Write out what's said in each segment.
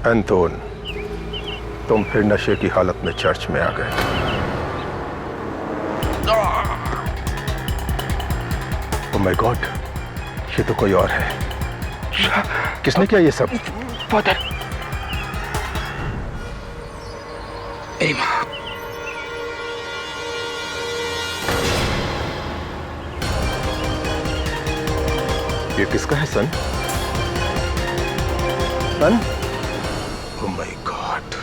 Anton, तुम फिर नशे की हालत में चर्च में आ गए। ओह माय गॉड, ये तो कोई और है। किसने किया ये सब? फादर, मेरी माँ। ये किसका है son? Son? Oh my God.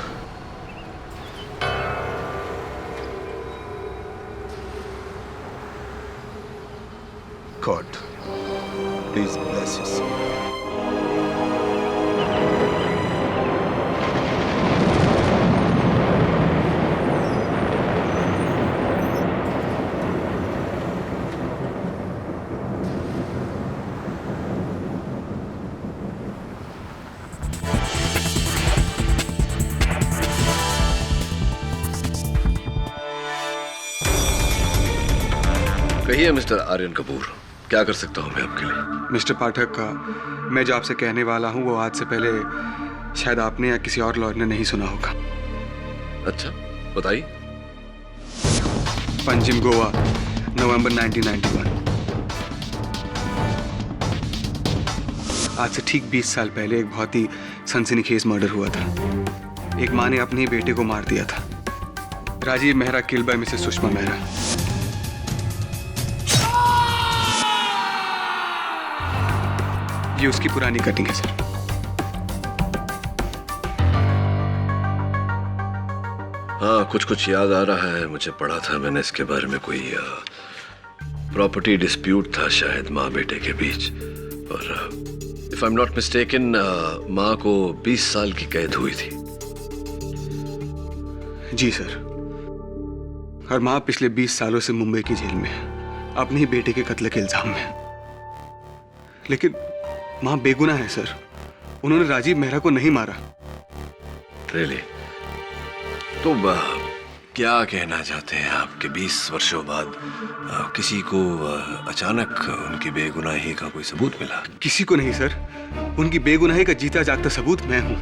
God, please bless your son. कहिए मिस्टर आर्यन कपूर, क्या कर सकता हूं मैं आपके लिए? मिस्टर पाठक, मैं जो आपसे कहने वाला हूं वो आज से पहले शायद आपने या किसी और लॉयर ने नहीं सुना होगा। अच्छा, बताइए। पंजिम, गोवा, नवंबर 1991। आज से ठीक 20 साल पहले एक बहुत ही सनसनीखेज मर्डर हुआ था। एक माँ ने अपने ही बेटे को मार दिया था। Rajiv Mehra killed by Mrs Sushma Mehra. ये उसकी पुरानी कटिंग है सर। हाँ, कुछ कुछ याद आ रहा है, मुझे पढ़ा था मैंने इसके बारे में। कोई प्रॉपर्टी डिस्प्यूट था शायद माँ बेटे के बीच, और if I am not mistaken माँ को 20 साल की कैद हुई थी। जी सर। और माँ पिछले 20 सालों से मुंबई की जेल में है, अपने ही बेटे के कत्ल के इल्जाम में। लेकिन माँ बेगुनाह है सर। उन्होंने राजीव मेहरा को नहीं मारा। रियली? तो क्या कहना चाहते हैं आप कि 20 वर्षों बाद किसी को अचानक उनकी बेगुनाही का कोई सबूत मिला? किसी को नहीं सर, उनकी बेगुनाही का जीता जागता सबूत मैं हूं।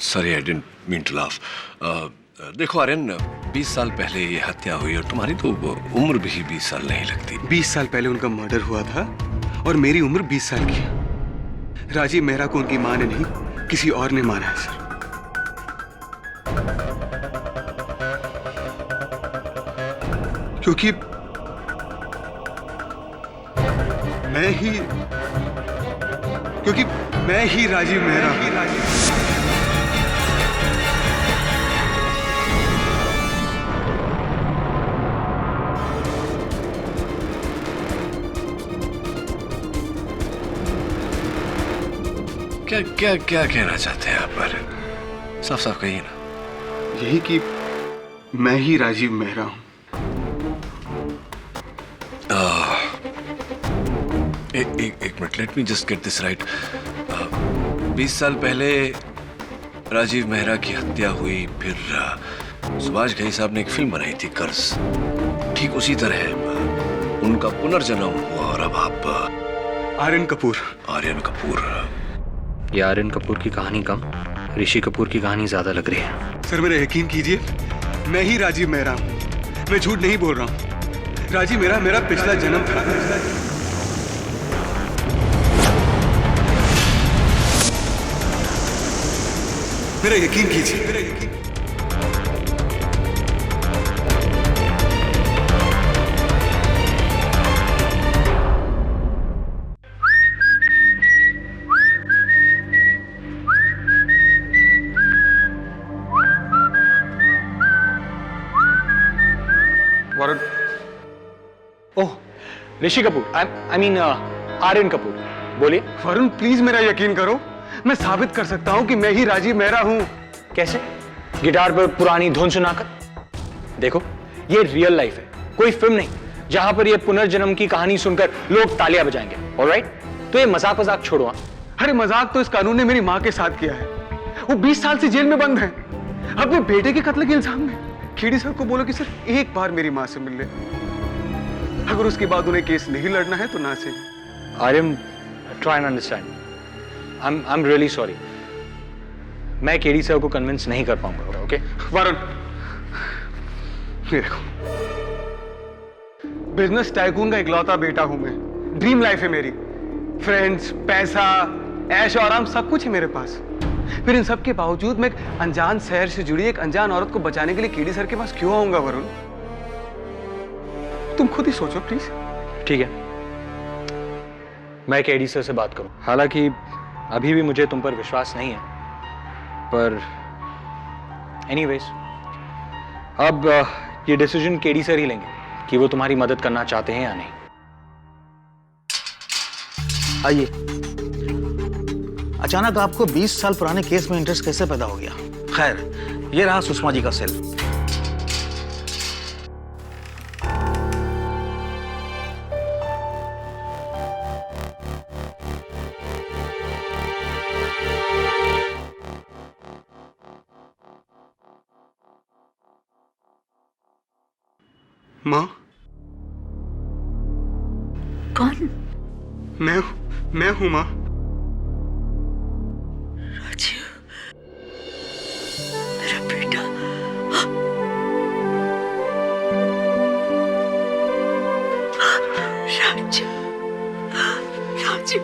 Sorry, I didn't mean to laugh. देखो आर्यन, 20 साल पहले ये हत्या हुई और तुम्हारी तो उम्र भी 20 साल नहीं लगती। 20 साल पहले उनका मर्डर हुआ था और मेरी उम्र 20 साल की है। राजीव मेहरा को उनकी मां ने नहीं, किसी और ने मारा है सर। क्योंकि मैं ही राजीव मेहरा हूं। क्या क्या क्या कहना चाहते हैं आप आर्यन? साफ साफ कहिए ना। यही कि मैं ही राजीव मेहरा हूं। एक minute, let me just get this right. 20 साल पहले राजीव मेहरा की हत्या हुई, फिर सुभाष घई साहब ने एक फिल्म बनाई थी कर्ज, ठीक उसी तरह उनका पुनर्जन्म हुआ और अब आप आर्यन कपूर। आर्यन कपूर। ये आर्यन कपूर की कहानी कम, ऋषि कपूर की कहानी ज्यादा लग रही है। सर मेरा यकीन कीजिए, मैं ही राजीव मेहरा हूं। मैं झूठ नहीं बोल रहा हूं। राजीव मेरा पिछला जन्म था। मेरा यकीन कीजिए, मेरा यकीन। वरुण। ओह, ऋषि कपूर, आई मीन आर्यन कपूर, बोलिए। वरुण प्लीज मेरा यकीन करो, मैं साबित कर सकता हूं कि मैं ही राजीव मेहरा हूं। कैसे? गिटार पर पुरानी धुन सुनाकर? देखो, ये रियल लाइफ है, कोई फिल्म नहीं जहां पर ये पुनर्जन्म की कहानी सुनकर लोग तालियां बजाएंगे। ऑलराइट? तो ये मजाक छोड़ो। अरे मजाक तो इस कानून ने मेरी मां के साथ किया है। वो 20 साल से जेल में बंद है, अपने बेटे के कत्ल के इल्जाम में। खेड़ी साहब को बोलो कि सिर्फ एक बार मेरी मां से मिल ले। अगर उसके बाद उन्हें केस नहीं लड़ना है तो ना से। Aryan, try and understand. I'm really sorry. मैं केडी सर को कन्विंस नहीं कर पाऊंगा, ओके? वरुण, ये देखो, बिजनेस टाइकून का इकलौता बेटा हूं मैं। ड्रीम लाइफ है मेरी, फ्रेंड्स, पैसा, ऐश और आराम सब कुछ है मेरे पास। फिर इन सब के बावजूद मैं एक अनजान शहर से जुड़ी एक अनजान औरत को बचाने के लिए केडी सर के पास क्यों आऊंगा वरुण? तुम खुद ही सोचो प्लीज। ठीक है, मैं केडी सर से बात करूं। हालांकि अभी भी मुझे तुम पर विश्वास नहीं है, पर एनीवेज अब ये डिसीजन केडी सर ही लेंगे कि वो तुम्हारी मदद करना चाहते हैं या नहीं। आइए। अचानक आपको 20 साल पुराने केस में इंटरेस्ट कैसे पैदा हो गया? खैर, ये रहा सुषमा जी का सेल। माँ, कौन? मैं हूं माँ। राजीव, मेरा बेटा। राजीव, राजीव,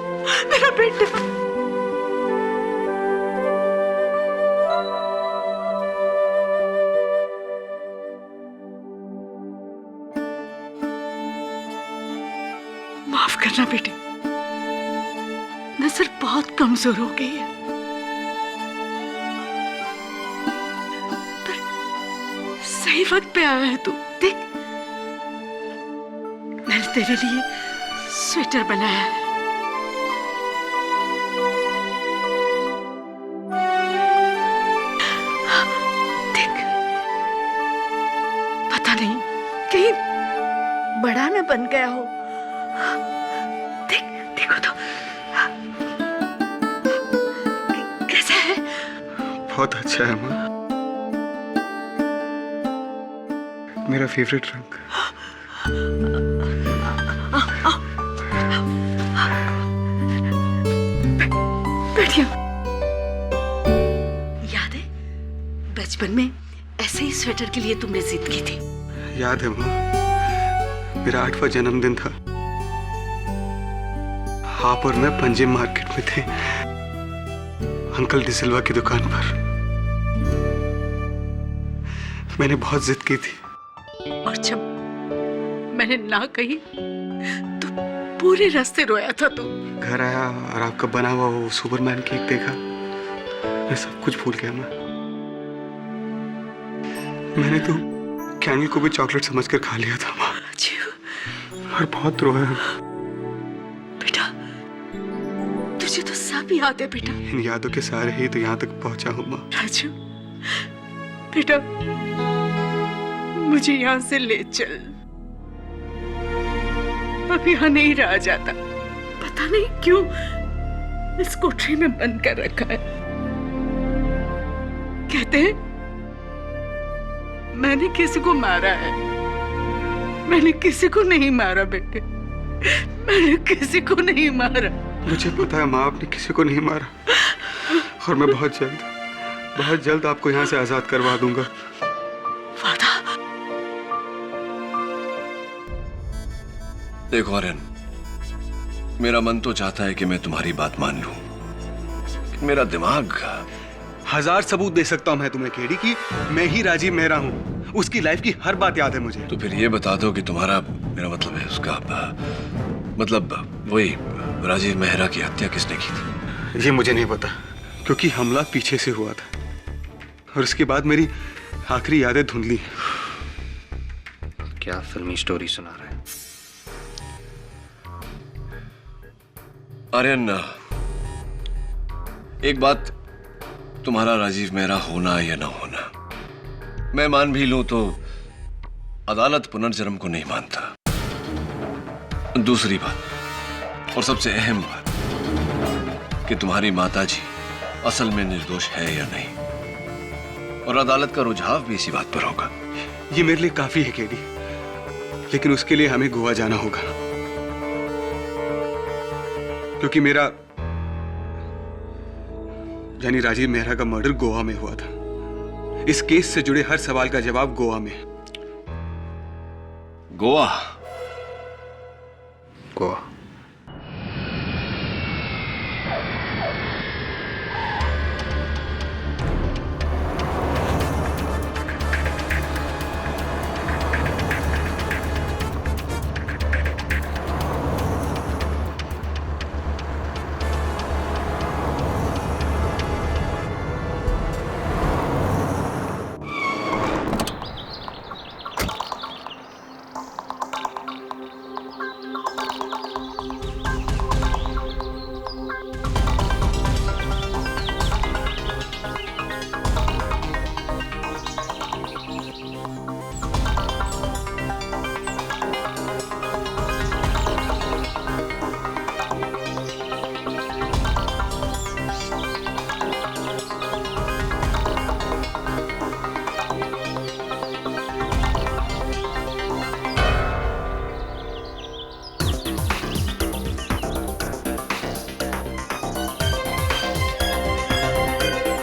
मेरा बेटा। माफ करना बेटे, नजर बहुत कमजोर हो गई है, पर सही वक्त पे आया है तू। देख, मैंने तेरे लिए स्वेटर बनाया है। देख, पता नहीं कहीं बड़ा ना बन गया हो। देखो तो, कैसा है? बहुत अच्छा है माँ, मेरा फेवरेट रंग। बैठिए। याद है बचपन में ऐसे ही स्वेटर के लिए तुमने जिद की थी? याद है माँ, मेरा 8वां जन्मदिन था। आप और मैं पंजिम मार्केट में थे, अंकल डिसिल्वा की दुकान पर। मैंने बहुत जिद की थी, और जब मैंने ना कही तो पूरे रास्ते रोया था तू। घर आया और आपका बना हुआ वो सुपरमैन केक देखा, मैं सब कुछ भूल गया। मैंने तो कैंडल को भी चॉकलेट समझकर खा लिया था माँ, और बहुत रोया। बेटा, तुझे तो सब याद है बेटा। इन यादों के सारे ही तो यहाँ तक पहुंचा हूँ माँ। राजू, बेटा, मुझे यहाँ से ले चल। अब यहाँ नहीं रहा जाता। पता नहीं क्यों इस कोठरी में बंद कर रखा है। कहते हैं मैंने किसी को मारा है। मैंने किसी को नहीं मारा बेटे, मैंने किसी को नहीं मारा। मुझे पता है माँ, आपने किसी को नहीं मारा, और मैं बहुत जल्द आपको यहाँ से आजाद करवा दूंगा। वादा? देखो आर्यन, मेरा मन तो चाहता है कि मैं तुम्हारी बात मान लूं, कि मेरा दिमाग। 1000 सबूत दे सकता हूँ मैं तुम्हें केडी की मैं ही राजीव मेहरा हूँ। उसकी लाइफ की हर बात याद है मुझे। तो फिर ये बता दो कि तुम्हारा, मेरा मतलब है उसका, मतलब वही राजीव मेहरा की हत्या किसने की थी? ये मुझे नहीं पता, क्योंक، हमला पीछे से हुआ था, और उसके बाद मेरी आखिरी यादें धुंधली। क्या फिल्मी स्टोरी सुना रहे हैं? आर्यन, एक बात, तुम्हारा राजीव मेहरा होना या ना होना, मैं मान भी लूं तो अदालत पुनर्जन्म को नहीं मानता। दूसरी बात, और सबसे अहम बात, कि तुम्हारी माताजी असल में निर्दोष है या नहीं, और अदालत का रुझाव भी इसी बात पर होगा। ये मेरे लिए काफी है केडी, लेकिन उसके लिए हमें गोवा जाना होगा, क्योंकि मेरा यानी राजीव मेहरा का मर्डर गोवा में हुआ था। इस केस से जुड़े हर सवाल का जवाब गोवा में। गोवा? गोवा।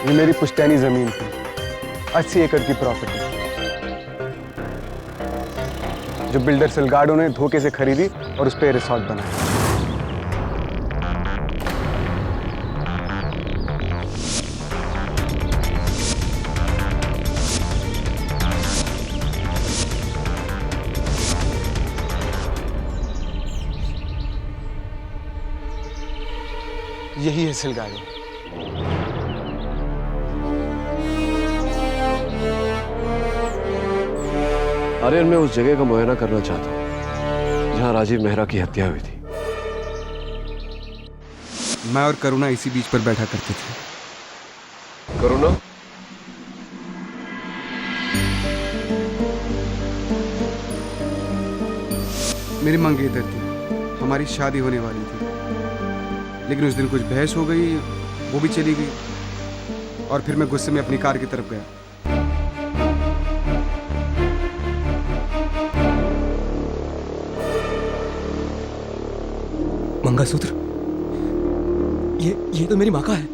ये मेरी पुश्तैनी जमीन थी, 80 एकड़ की प्रॉपर्टी, जो बिल्डर सिलगाडो ने धोखे से खरीदी और उस पर रिसोर्ट बनाया। यही है सिलगाडो। आर्यन, मैं उस जगह का मुआयना करना चाहता हूँ जहाँ राजीव मेहरा की हत्या हुई थी। मैं और करुणा इसी बीच पर बैठा करते थे। करुणा? मेरी मंगेतर थी, हमारी शादी होने वाली थी, लेकिन उस दिन कुछ बहस हो गई, वो भी चली गई और फिर मैं गुस्से में अपनी कार की तरफ गया। मंगलसूत्र? ये तो मेरी माँ का है।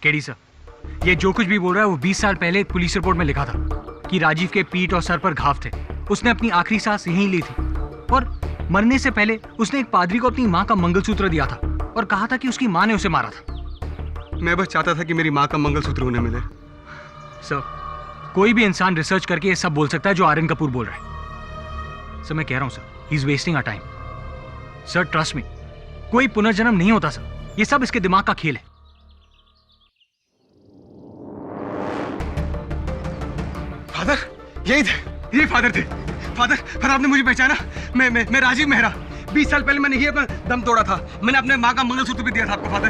केडी सर, ये जो कुछ भी बोल रहा है वो 20 साल पहले पुलिस रिपोर्ट में लिखा था कि राजीव के पीठ और सर पर घाव थे। उसने अपनी आखिरी सांस यहीं ली थी और मरने से पहले उसने एक पादरी को अपनी माँ का मंगलसूत्र दिया था और कहा था कि उसकी माँ ने उसे मारा था। मैं बस चाहता था कि मेरी माँ का मंगलसूत्र उन्हें मिले। सर, कोई भी इंसान रिसर्च करके ये सब बोल सकता है जो आर्यन कपूर बोल रहा है। सर, मैं कह रहा हूँ sir, he is wasting our time. Sir, trust me, कोई पुनर्जन्म नहीं होता सर, ये सब इसके दिमाग का खेल है। फादर, यही थे, ये फादर थे। फादर आपने मुझे पहचाना? मैं राजीव मेहरा। 20 साल पहले मैंने ये अपना दम तोड़ा था। मैंने अपने माँ का मंगलसूत्र भी दिया था आपको फादर।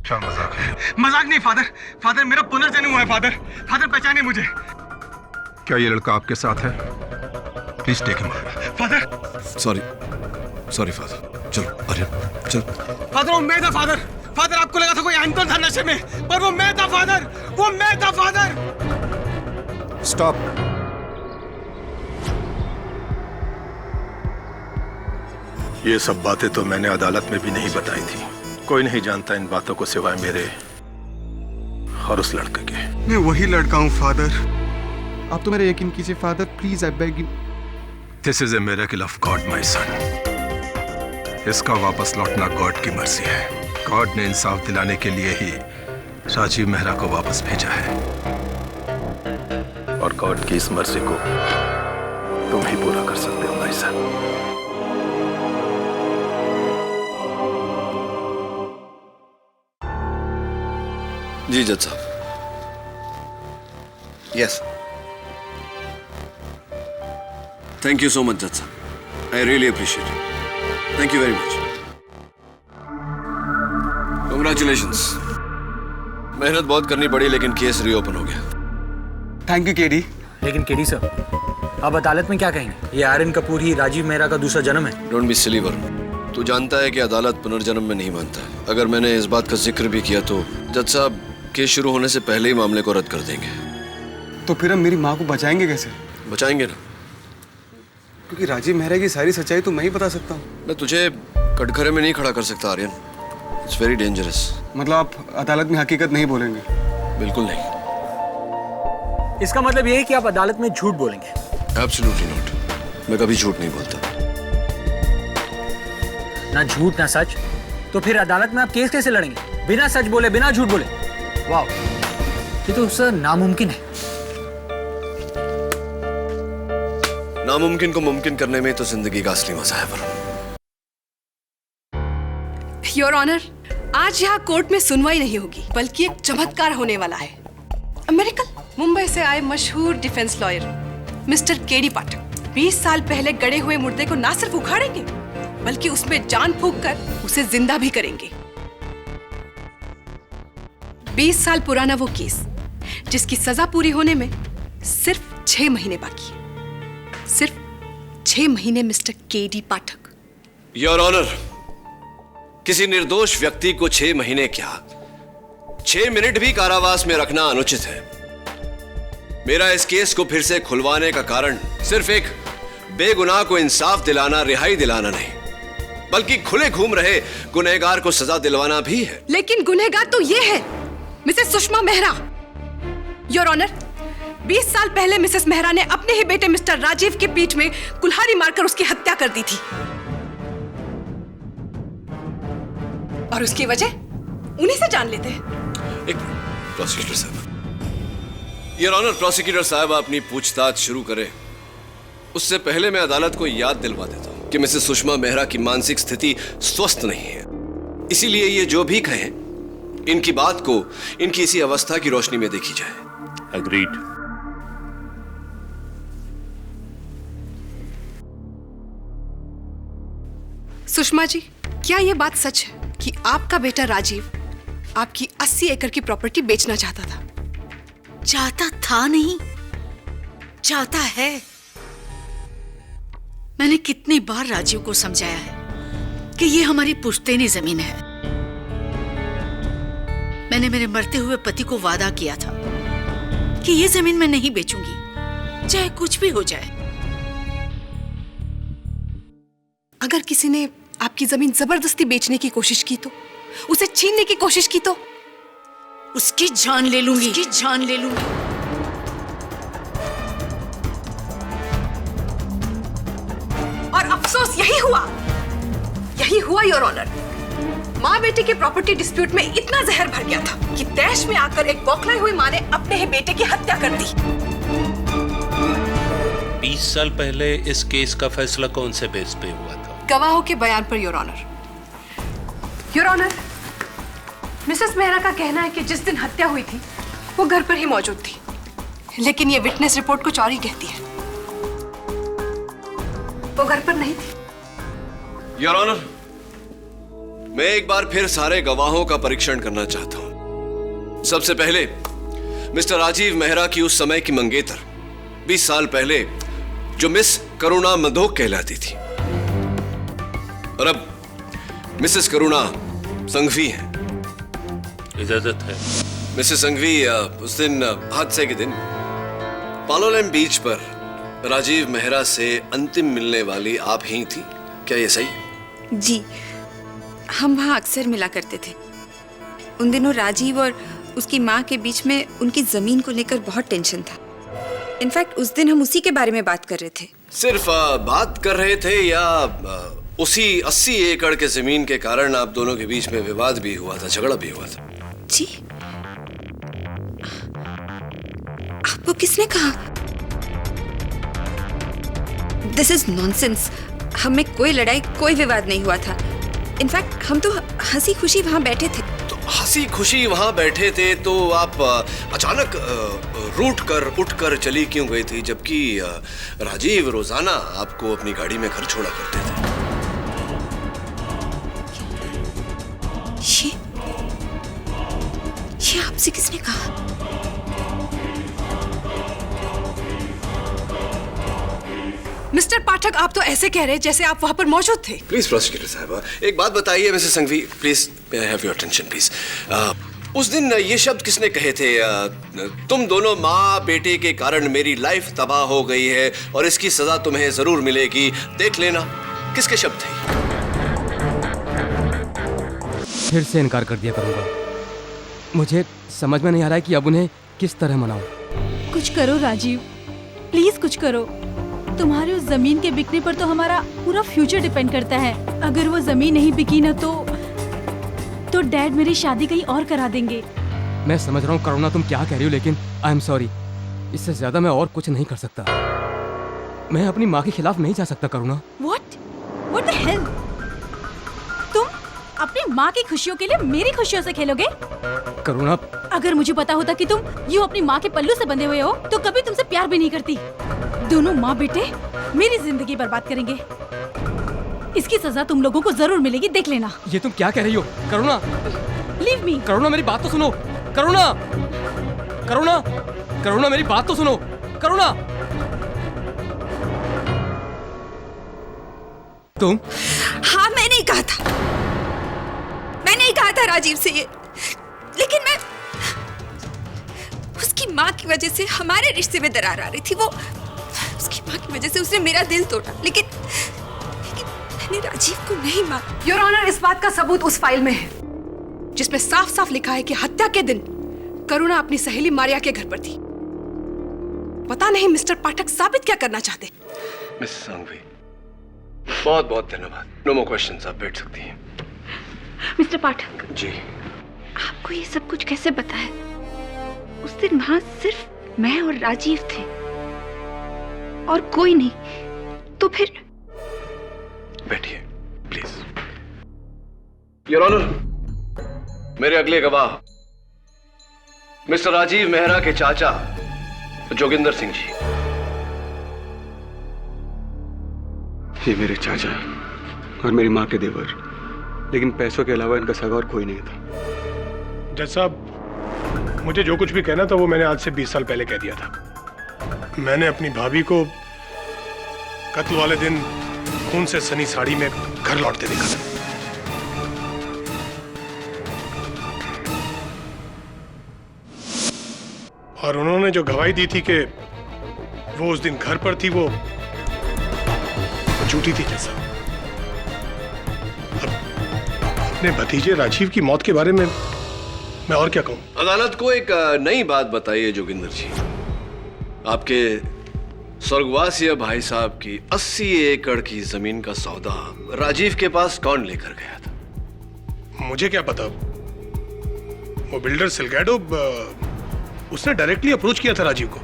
क्या मजाक है? मजाक नहीं फादर मेरा पुनर्जन्म हुआ है फादर। पहचाने मुझे? क्या ये लड़का आपके साथ है? Please take him. Father sorry father, चलो अरे चल। फादर, वो मैं था फादर आपको लगा था कोई अंकल था नशे में, पर वो मैं था फादर। स्टॉप। ये सब बातें तो मैंने अदालत में भी नहीं बताई थी। कोई नहीं जानता इन बातों को सिवाय मेरे और उस लड़के के। मैं वही लड़का हूँ फादर। आप तो मेरा यकीन कीजिए father, please I beg you. This is a miracle of God my son. इसका वापस लौटना गॉड की मर्जी है। गॉड ने इंसाफ दिलाने के लिए ही राजीव मेहरा को वापस भेजा है और गॉड की इस मर्जी को तुम ही पूरा कर सकते हो भाई साहब। जी जज साहब। Yes, thank you so much जज साहब, I really appreciate it, thank you very much. Congratulations, मेहनत बहुत करनी पड़ी लेकिन केस रीओपन हो गया। Thank you KD. लेकिन केडी सर, अब अदालत में क्या कहेंगे? ये आर्यन कपूर ही राजीव मेहरा का दूसरा जन्म है। डोंट बी सिली वरुण, तू जानता है कि अदालत पुनर्जन्म में नहीं मानता है। अगर मैंने इस बात का जिक्र भी किया तो जज साहब केस शुरू होने से पहले ही मामले को रद्द कर देंगे। तो फिर हम मेरी माँ को बचाएंगे कैसे? बचाएंगे ना, क्योंकि राजीव मेहरा की सारी सच्चाई तो मैं ही बता सकता हूँ। मैं तुझे कटघरे में नहीं खड़ा कर सकता आर्यन, इट्स वेरी डेंजरस। मतलब आप अदालत में हकीकत नहीं बोलेंगे? बिल्कुल नहीं। इसका मतलब ये है कि आप अदालत में झूठ बोलेंगे? एब्सोल्युटली नॉट, मैं कभी झूठ नहीं बोलता। ना झूठ ना सच, तो फिर अदालत में आप केस कैसे लड़ेंगे? बिना सच बोले, बिना झूठ बोले? वाह, ये तो सर नामुमकिन है। नामुमकिन को मुमकिन करने में तो जिंदगी का असली मजा है वरुण। योर ऑनर, आज यहाँ कोर्ट में सुनवाई नहीं होगी बल्कि एक चमत्कार होने वाला है। अमेरिकन मुंबई से आए मशहूर डिफेंस लॉयर मिस्टर केडी पाठक 20 साल पहले गड़े हुए मुर्दे को ना सिर्फ उखाड़ेंगे बल्कि उसमें जान फूंक कर उसे जिंदा भी करेंगे। 20 साल पुराना वो केस जिसकी सजा पूरी होने में सिर्फ 6 महीने बाकी है। सिर्फ 6 महीने Mr KD Pathak. Your honour, किसी निर्दोष व्यक्ति को 6 महीने क्या 6 मिनट भी कारावास में रखना अनुचित है। मेरा इस केस को फिर से खुलवाने का कारण सिर्फ एक बेगुनाह को इंसाफ दिलाना, रिहाई दिलाना नहीं, बल्कि खुले घूम रहे गुनहगार को सजा दिलवाना भी है। लेकिन गुनहगार तो ये है Mrs Sushma Mehra. Your honour, 20 साल पहले मिसेस मेहरा ने अपने ही बेटे मिस्टर राजीव की पीठ में कुल्हाड़ी मारकर उसकी हत्या कर दी थी और उसकी वजह उन्हीं से जान लेते हैं। एक प्रोसिक्यूटर साहब, योर ऑनर, प्रोसिक्यूटर साहब अपनी पूछताछ शुरू करें उससे पहले मैं अदालत को याद दिलवा देता हूं कि मिसेस सुषमा मेहरा की मानसिक स्थिति स्वस्थ नहीं है। इसीलिए ये जो भी कहें, इनकी बात को इनकी इसी अवस्था की रोशनी में देखी जाए। अग्रीड। सुषमा जी, क्या यह बात सच है कि आपका बेटा राजीव आपकी 80 एकड़ की प्रॉपर्टी बेचना चाहता था? चाहता था नहीं, चाहता है। मैंने कितनी बार राजीव को समझाया है कि ये हमारी पुश्तैनी जमीन है। मैंने मेरे मरते हुए पति को वादा किया था कि ये जमीन मैं नहीं बेचूंगी, चाहे कुछ भी हो जाए। अगर किसी ने आपकी जमीन जबरदस्ती बेचने की कोशिश की तो, उसे छीनने की कोशिश की तो? उसकी जान ले लूंगी, उसकी जान ले लूंगी। और अफसोस यही हुआ योर ऑनर। माँ बेटे के प्रॉपर्टी डिस्प्यूट में इतना जहर भर गया था कि तैश में आकर एक बौखलाए हुई माँ ने अपने ही बेटे की हत्या कर दी। 20 साल पहले इस केस का फैसला कौन से बेस पे हुआ था? गवाहों के बयान पर your honour. Your honour, Mrs Mehra का कहना है कि जिस दिन हत्या हुई थी वो घर पर ही मौजूद थी, लेकिन ये विटनेस रिपोर्ट कुछ और ही कहती है। वो घर पर नहीं थी। योर ऑनर, मैं एक बार फिर सारे गवाहों का परीक्षण करना चाहता हूं। सबसे पहले मिस्टर राजीव मेहरा की उस समय की मंगेतर 20 साल पहले जो मिस करुणा मधोक कहलाती थी और अब मिसेस करुणा संघवी है। इजाजत है। मिसेस संघवी, उस दिन हादसे के दिन पालोलेम बीच पर राजीव मेहरा से अंतिम मिलने वाली आप ही थी, क्या ये सही? जी, हम वहाँ अक्सर मिला करते थे। उन दिनों राजीव और उसकी माँ के बीच में उनकी जमीन को लेकर बहुत टेंशन था। इनफैक्ट उस दिन हम उसी के बारे में बात कर रहे थे। सिर्फ बात कर रहे थे या उसी 80 एकड़ के जमीन के कारण आप दोनों के बीच में विवाद भी हुआ था, झगड़ा भी हुआ था? जी, आपको किसने कहा? This is nonsense. हम में कोई लड़ाई कोई विवाद नहीं हुआ था। इनफैक्ट हम तो हंसी खुशी वहाँ बैठे थे। तो हंसी खुशी वहाँ बैठे थे तो आप अचानक उठ कर चली क्यों गई थी, जबकि राजीव रोजाना आपको अपनी गाड़ी में घर छोड़ा करते थे? ये आपसे किसने कहा? मिस्टर पाठक, आप तो ऐसे कह रहे जैसे आप वहां पर मौजूद थे। प्लीज प्रोसिक्यूटर साहब, एक बात बताइए Mrs Sanghvi, please may I have your attention please. उस दिन ये शब्द किसने कहे थे, तुम दोनों माँ बेटे के कारण मेरी लाइफ तबाह हो गई है और इसकी सजा तुम्हें जरूर मिलेगी, देख लेना। किसके शब्द थे? फिर से इनकार कर दिया करूंगा। मुझे समझ में नहीं आ रहा है कि अब उन्हें किस तरह मनाऊं। कुछ करो राजीव, प्लीज कुछ करो। तुम्हारे उस जमीन के बिकने पर तो हमारा पूरा फ्यूचर डिपेंड करता है। अगर वो जमीन नहीं बिकी ना तो डैड मेरी शादी कहीं और करा देंगे। मैं समझ रहा हूँ करुणा तुम क्या कह रही हो, लेकिन आई एम सॉरी, इससे ज्यादा मैं और कुछ नहीं कर सकता। मैं अपनी माँ के खिलाफ नहीं जा सकता करुणा। What the hell? तुम अपनी माँ की खुशियों के लिए मेरी खुशियों से खेलोगे? करुणा, अगर मुझे पता होता कि तुम यूं अपनी माँ के पल्लू से बंधे हुए हो तो कभी तुमसे प्यार भी नहीं करती। दोनों माँ बेटे मेरी जिंदगी बर्बाद करेंगे। इसकी सजा तुम लोगों को जरूर मिलेगी, देख लेना। ये तुम क्या कह रही हो करुणा? Leave me. करुणा मेरी बात तो सुनो। करुणा, करुणा, करुणा मेरी बात तो सुनो। करुणा, तुम? हाँ, मैंने ही कहा था, मैंने ही कहा था राजीव से ये, लेकिन मैं उसकी माँ की वजह से हमारे रिश्ते में दरार आ रही थी। वो उसकी माँ की वजह से उसने मेरा दिल तोड़ा, लेकिन मैंने राजीव को नहीं मारा। योर ऑनर, इस बात का सबूत उस फाइल में है जिसमें साफ साफ लिखा है कि हत्या के दिन करुणा अपनी सहेली मारिया के घर पर थी। पता नहीं मिस्टर पाठक साबित क्या करना चाहते। मिस संघवी, बहुत बहुत धन्यवाद। नो मोर क्वेश्चंस, आप बैठ सकती हैं। मिस्टर पाठक जी, आपको ये सब कुछ कैसे पता है? उस दिन वहां सिर्फ मैं और राजीव थे और कोई नहीं, तो फिर? बैठिए प्लीज। योर ऑनर, मेरे अगले गवाह मिस्टर राजीव मेहरा के चाचा जोगिंदर सिंह जी। ये मेरे चाचा और मेरी माँ के देवर, लेकिन पैसों के अलावा इनका सगा और कोई नहीं था। जज साहब, मुझे जो कुछ भी कहना था वो मैंने आज से 20 साल पहले कह दिया था। मैंने अपनी भाभी को कत्ल वाले दिन खून से सनी साड़ी में घर लौटते देखा था। और उन्होंने जो गवाही दी थी कि वो उस दिन घर पर थी, वो झूठी थी। जैसा अपने भतीजे राजीव की मौत के बारे में मैं और क्या कहूं? अदालत को एक नई बात बताइए जोगिंदर जी। आपके स्वर्गवासी भाई साहब की 80 एकड़ की जमीन का सौदा राजीव के पास कौन लेकर गया था? मुझे क्या पता। वो बिल्डर सिलगैडो, उसने डायरेक्टली अप्रोच किया था राजीव को।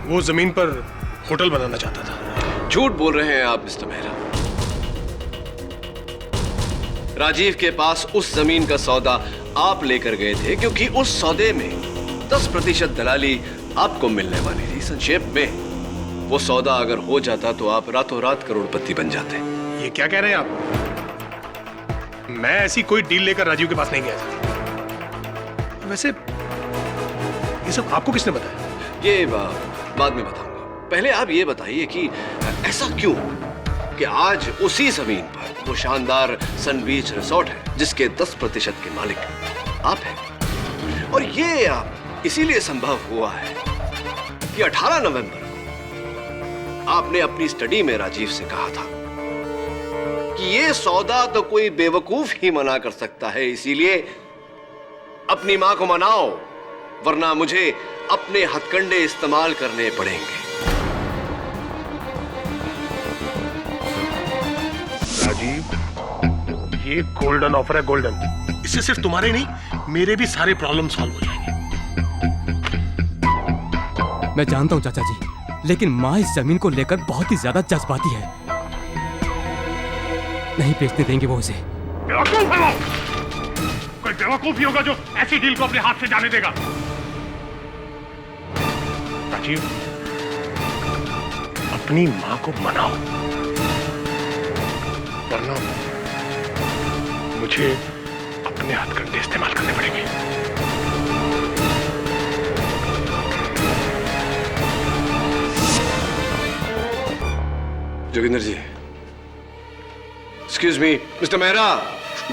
वो जमीन पर होटल बनाना चाहता था। झूठ बोल रहे हैं आप मिस्टर मेहरा। राजीव के पास उस जमीन का सौदा आप लेकर गए थे क्योंकि उस सौदे में 10% दलाली आपको मिलने वाली थी। संक्षेप में, वो सौदा अगर हो जाता तो आप रातों रात करोड़पति बन जाते। ये क्या कह रहे हैं आप? मैं ऐसी कोई डील लेकर राजीव के पास नहीं गया था। वैसे ये सब आपको किसने बताया? ये बाद में बताऊंगा। पहले आप ये बताइए कि ऐसा क्यों कि आज उसी जमीन पर वो शानदार सन बीच रिसोर्ट है जिसके 10% के मालिक आप हैं। और ये इसीलिए संभव हुआ है कि 18 नवंबर को आपने अपनी स्टडी में राजीव से कहा था कि ये सौदा तो कोई बेवकूफ ही मना कर सकता है, इसीलिए अपनी मां को मनाओ, वरना मुझे अपने हथकंडे इस्तेमाल करने पड़ेंगे। राजीव, ये गोल्डन ऑफर है, गोल्डन। इससे सिर्फ तुम्हारे नहीं, मेरे भी सारे प्रॉब्लम सॉल्व हो जाएंगे। मैं जानता हूं चाचा जी, लेकिन माँ इस जमीन को लेकर बहुत ही ज्यादा जज्बाती है। नहीं बेचने देंगे वो उसे। बेवकूफ है वो। कोई बेवकूफ ही होगा जो ऐसी डील को अपने हाथ से जाने देगा। राजीव, अपनी मां को मनाओ, वरना मुझे अपने हथकंडे इस्तेमाल करने पड़ेंगे। जोगिंदर जी, एक्सक्यूज मी, मिस्टर मेहरा,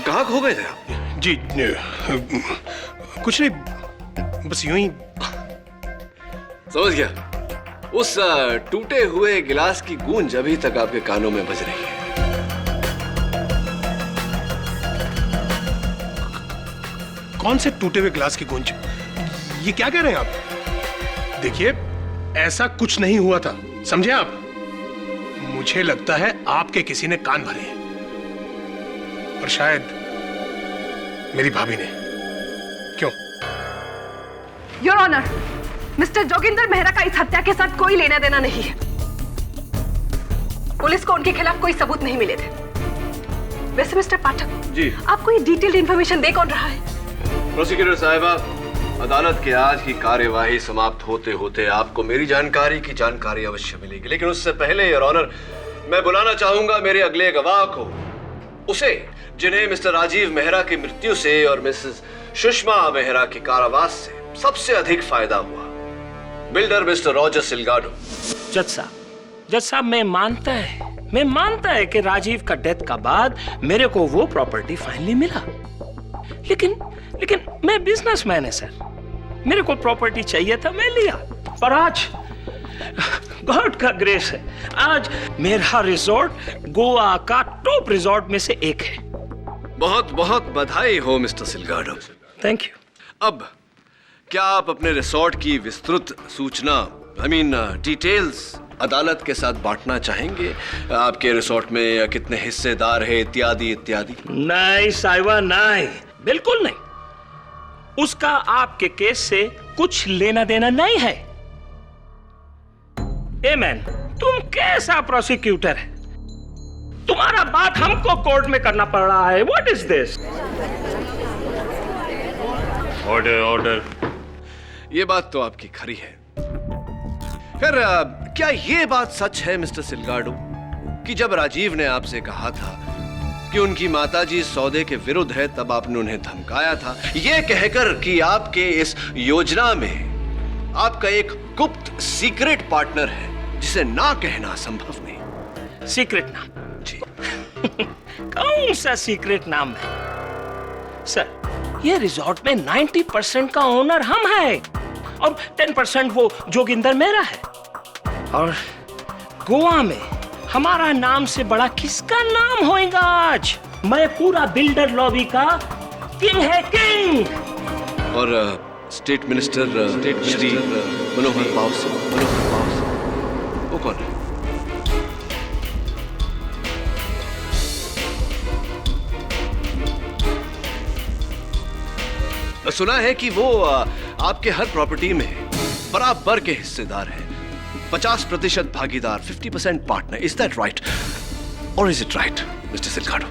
कहाँ खो गए थे आप? जी कुछ नहीं, बस यूं ही। समझ गया। उस टूटे हुए गिलास की गूंज अभी तक आपके कानों में बज रही है। कौन से टूटे हुए गिलास की गूंज? ये क्या कह रहे हैं आप? देखिए, ऐसा कुछ नहीं हुआ था, समझे आप? मुझे लगता है आपके किसी ने कान भरे हैं, और शायद मेरी भाभी ने। क्यों? Your honour, Mr Joginder Mehra का इस हत्या के साथ कोई लेना देना नहीं है। पुलिस को उनके खिलाफ कोई सबूत नहीं मिले थे। वैसे मिस्टर पाठक जी, आपको ये डिटेल्ड इंफॉर्मेशन दे कौन रहा है? प्रोसिक्यूटर साहिबा, अदालत के आज की कार्यवाही समाप्त होते होते आपको मेरी जानकारी की जानकारी अवश्य मिलेगी, लेकिन उससे पहले योर ऑनर, मैं बुलाना चाहूंगा मेरे अगले गवाह को, उसे जिन्हें मिस्टर राजीव मेहरा की मृत्यु से और मिसेस सुषमा मेहरा के कारावास से सबसे अधिक फायदा हुआ, बिल्डर मिस्टर रॉजर सिलगाडो। जज साहब, मैं मानता है कि राजीव का डेथ का बाद मेरे को वो प्रॉपर्टी फाइनली मिला, लेकिन मैं बिजनेसमैन है सर, मेरे को प्रॉपर्टी चाहिए था, मैं लिया। पर आज गॉड का ग्रेस है, आज मेरा रिजॉर्ट गोवा का टॉप रिजॉर्ट में से एक है। बहुत बहुत बधाई हो मिस्टर सिलगाडो। Thank you. अब क्या आप अपने रिसोर्ट की विस्तृत सूचना, डिटेल्स अदालत के साथ बांटना चाहेंगे? आपके रिसोर्ट में कितने हिस्सेदार हैं, इत्यादि इत्यादि? नहीं साहिबा, नहीं, बिल्कुल नहीं। उसका आपके केस से कुछ लेना देना नहीं है। ए मैन, तुम कैसा प्रोसिक्यूटर है? तुम्हारा बात हमको कोर्ट में करना पड़ रहा है। What is this? ऑर्डर। ये बात तो आपकी खरी है। फिर क्या ये बात सच है मिस्टर सिलगाडो कि जब राजीव ने आपसे कहा था कि उनकी माताजी सौदे के विरुद्ध है, तब आपने उन्हें धमकाया था, ये कहकर कि आपके इस योजना में आपका एक गुप्त सीक्रेट पार्टनर है जिसे ना कहना संभव नहीं? सीक्रेट नाम? जी। कौन सा सीक्रेट नाम है सर? ये रिजॉर्ट में 90% का ओनर हम हैं और 10% वो जोगिंदर मेहरा है। और गोवा में हमारा नाम से बड़ा किसका नाम होएगा आज? मैं पूरा बिल्डर लॉबी का किंग है, किंग। और स्टेट मिनिस्टर श्री मनोहर पाउस, वो कौन है? सुना है कि वो आपके हर प्रॉपर्टी में बराबर के हिस्सेदार हैं, 50% भागीदार, 50% पार्टनर। इज दैट राइट और is it right mister Silgado?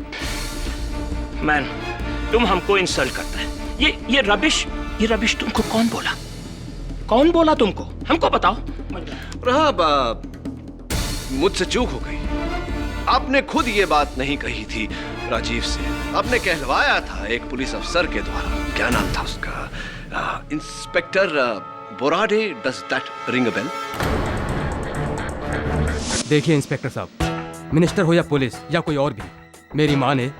Man, तुम हमको इंसल्ट करता है। ये रबिश तुमको कौन बोला? कौन बोला तुमको? हमको बताओ। मुझसे चूक हो गई। आपने खुद ये बात नहीं कही थी राजीव से, आपने कहलवाया था एक पुलिस अफसर के द्वारा। क्या नाम था उसका? Inspector Borade. Does that ring a bell? देखिए इंस्पेक्टर साहब, मिनिस्टर हो या पुलिस या कोई और भी, मेरी माँ ने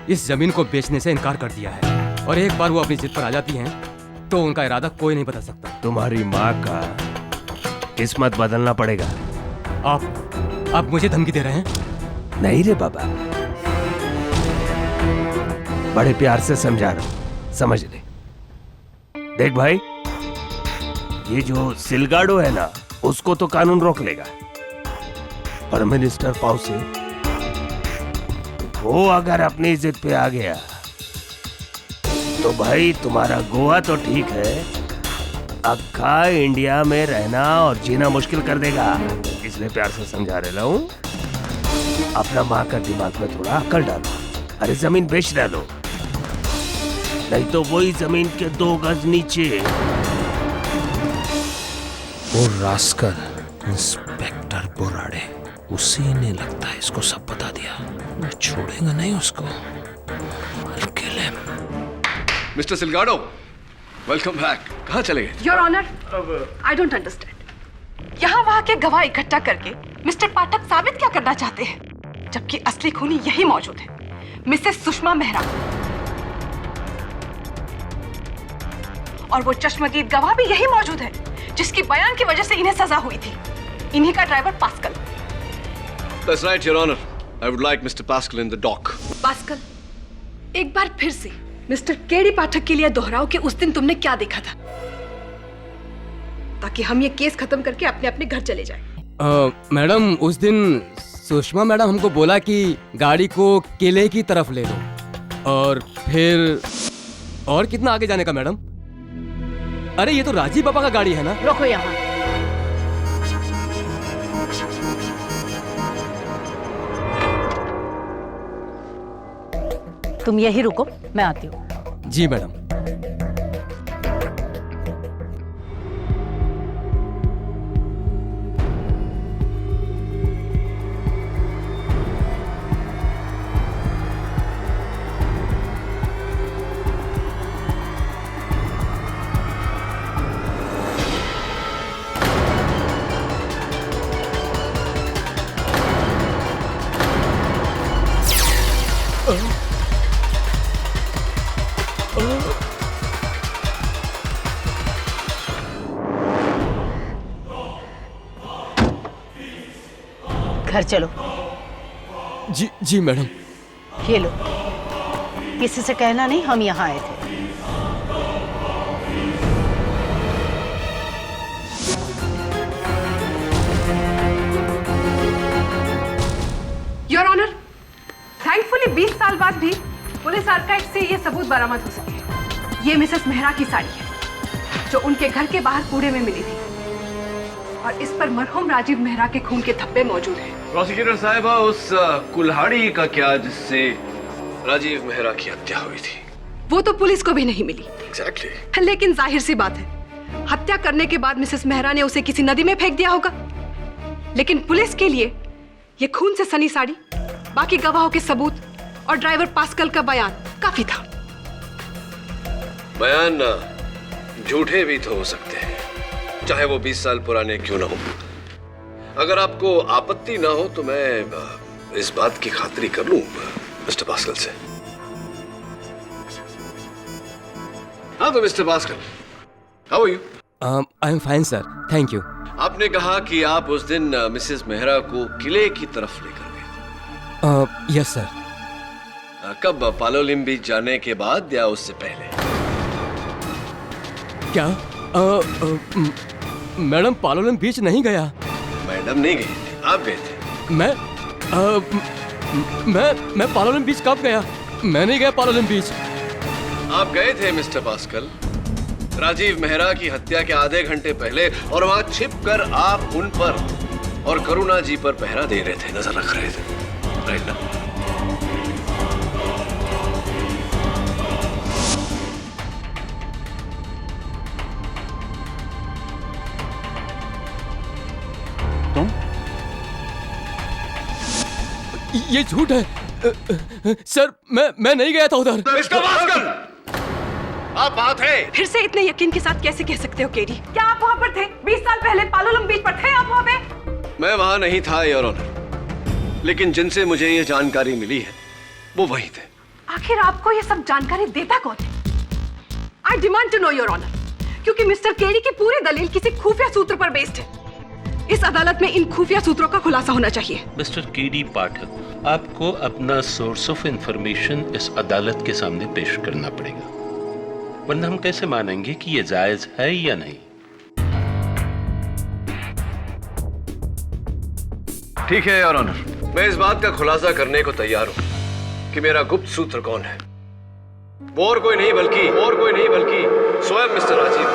इस जमीन को बेचने से इनकार कर दिया है, और एक बार वो अपनी जिद पर आ जाती हैं तो उनका इरादा कोई नहीं बदल सकता। तुम्हारी माँ का किस्मत बदलना पड़ेगा। आप मुझे धमकी दे रहे हैं? नहीं रे बाबा, बड़े प्यार से समझा रहा हूं, समझ ले। देख भाई, ये जो सिलगाडो है ना, उसको तो कानून रोक लेगा, पर मिनिस्टर पाउसे, वो अगर अपनी जिद पे आ गया तो भाई तुम्हारा गोवा तो ठीक है, अक्खा इंडिया में रहना और जीना मुश्किल कर देगा, इसलिए प्यार से समझा रहा हूँ। अपना माँ का दिमाग में थोड़ा अक्ल डालो। अरे जमीन बेच डालो, नहीं तो वही जमीन के 2 गज नीचे। वो रास्कल इंस्पेक्टर बोराड़े, उसी ने लगता है इसको सब बता दिया। मैं छोड़ेगा नहीं उसको। Mister Silgado, welcome back. कहाँ चले गए? Your honour, I don't understand. यहाँ वहाँ के गवाह इकट्ठा करके मिस्टर पाठक साबित क्या करना चाहते हैं, जबकि असली खूनी यही मौजूद है, मिसेस सुषमा मेहरा। और वो चश्मदीद गवाह भी यही मौजूद है, जिसकी बयान की वजह से इन्हें सजा हुई थी, इन्हीं का driver pascal. That's right, Your Honor. I would like Mr. Pascal in the dock. Pascal, एक बार फिर से मिस्टर केडी पाठक के लिए दोहराओ कि उस दिन तुमने क्या देखा था, ताकि हम ये केस खत्म करके अपने अपने घर चले जाएं। मैडम, उस दिन सुषमा मैडम हमको बोला कि गाड़ी को किले की तरफ ले लो, और फिर और कितना आगे जाने का मैडम? अरे ये तो राजीव पापा का गाड़ी है ना? रुको यहाँ। तुम यही रुको, मैं आती हूँ। जी मैडम। घर चलो। जी जी मैडम। ये लो, किसी से कहना नहीं हम यहाँ आए थे। योर ऑनर, थैंकफुली 20 साल बाद भी पुलिस आर्काइव से ये सबूत बरामद हो सके। ये मिसेस मेहरा की साड़ी है, जो उनके घर के बाहर कूड़े में मिली थी, और इस पर मरहूम राजीव मेहरा के खून के धब्बे मौजूद हैं। प्रोसिक्यूटर साहिबा, उस कुल्हाड़ी का क्या जिससे राजीव मेहरा की हत्या हुई थी? वो तो पुलिस को भी नहीं मिली। Exactly. लेकिन जाहिर सी बात है, हत्या करने के बाद मिसेस मेहरा ने उसे किसी नदी में फेंक दिया होगा। लेकिन पुलिस के लिए ये खून से सनी साड़ी, बाकी गवाहों के सबूत और ड्राइवर पास्कल का बयान काफी था। बयान झूठे भी तो हो सकते हैं, चाहे वो 20 साल पुराने क्यों ना हो। अगर आपको आपत्ति ना हो तो मैं इस बात की खातिरी कर लूं मिस्टर पास्कल से। हाँ तो Mr Pascal, how are you? I am fine sir, thank you. आपने कहा कि आप उस दिन मिसेस मेहरा को किले की तरफ लेकर गए थे। Yes sir. कब? पालोलिम बीच जाने के बाद या उससे पहले? क्या? मैडम, पालोलिम बीच नहीं गया। मैडम नहीं गई थी, आप गए थे। मैं पालोलिम बीच कब गया? मैं नहीं गया पालोलिम बीच। आप गए थे मिस्टर पास्कल, राजीव मेहरा की हत्या के आधे घंटे पहले, और वहां छिपकर आप उन पर और करुणा जी पर पहरा दे रहे थे, नजर रख रहे थे, राइट ना? तुम? ये झूठ है सर, मैं नहीं गया था उधर। मिस्टर पास्कल, आप वहां थे? फिर से इतने यकीन के साथ कैसे कह सकते हो केडी? क्या आप वहाँ पर थे? 20 साल पहले पालोलम बीच पर थे आप वहाँ पे? मैं वहां नहीं था योर ऑनर, लेकिन जिनसे मुझे ये जानकारी मिली है वो वही थे। आखिर आपको ये सब जानकारी देता कौन है? I demand to know your honour, क्योंकि मिस्टर केडी की पूरी दलील किसी खुफिया सूत्र पर बेस्ड है। इस अदालत में इन खुफिया सूत्रों का खुलासा होना चाहिए। मिस्टर केडी पाठक, आपको अपना सोर्स ऑफ इंफॉर्मेशन इस अदालत के सामने पेश करना पड़ेगा, वरना हम कैसे मानेंगे कि ये जायज है या नहीं। ठीक है योर ऑनर, मैं इस बात का खुलासा करने को तैयार हूं कि मेरा गुप्त सूत्र कौन है। वो और कोई नहीं बल्कि स्वयं मिस्टर राजीव।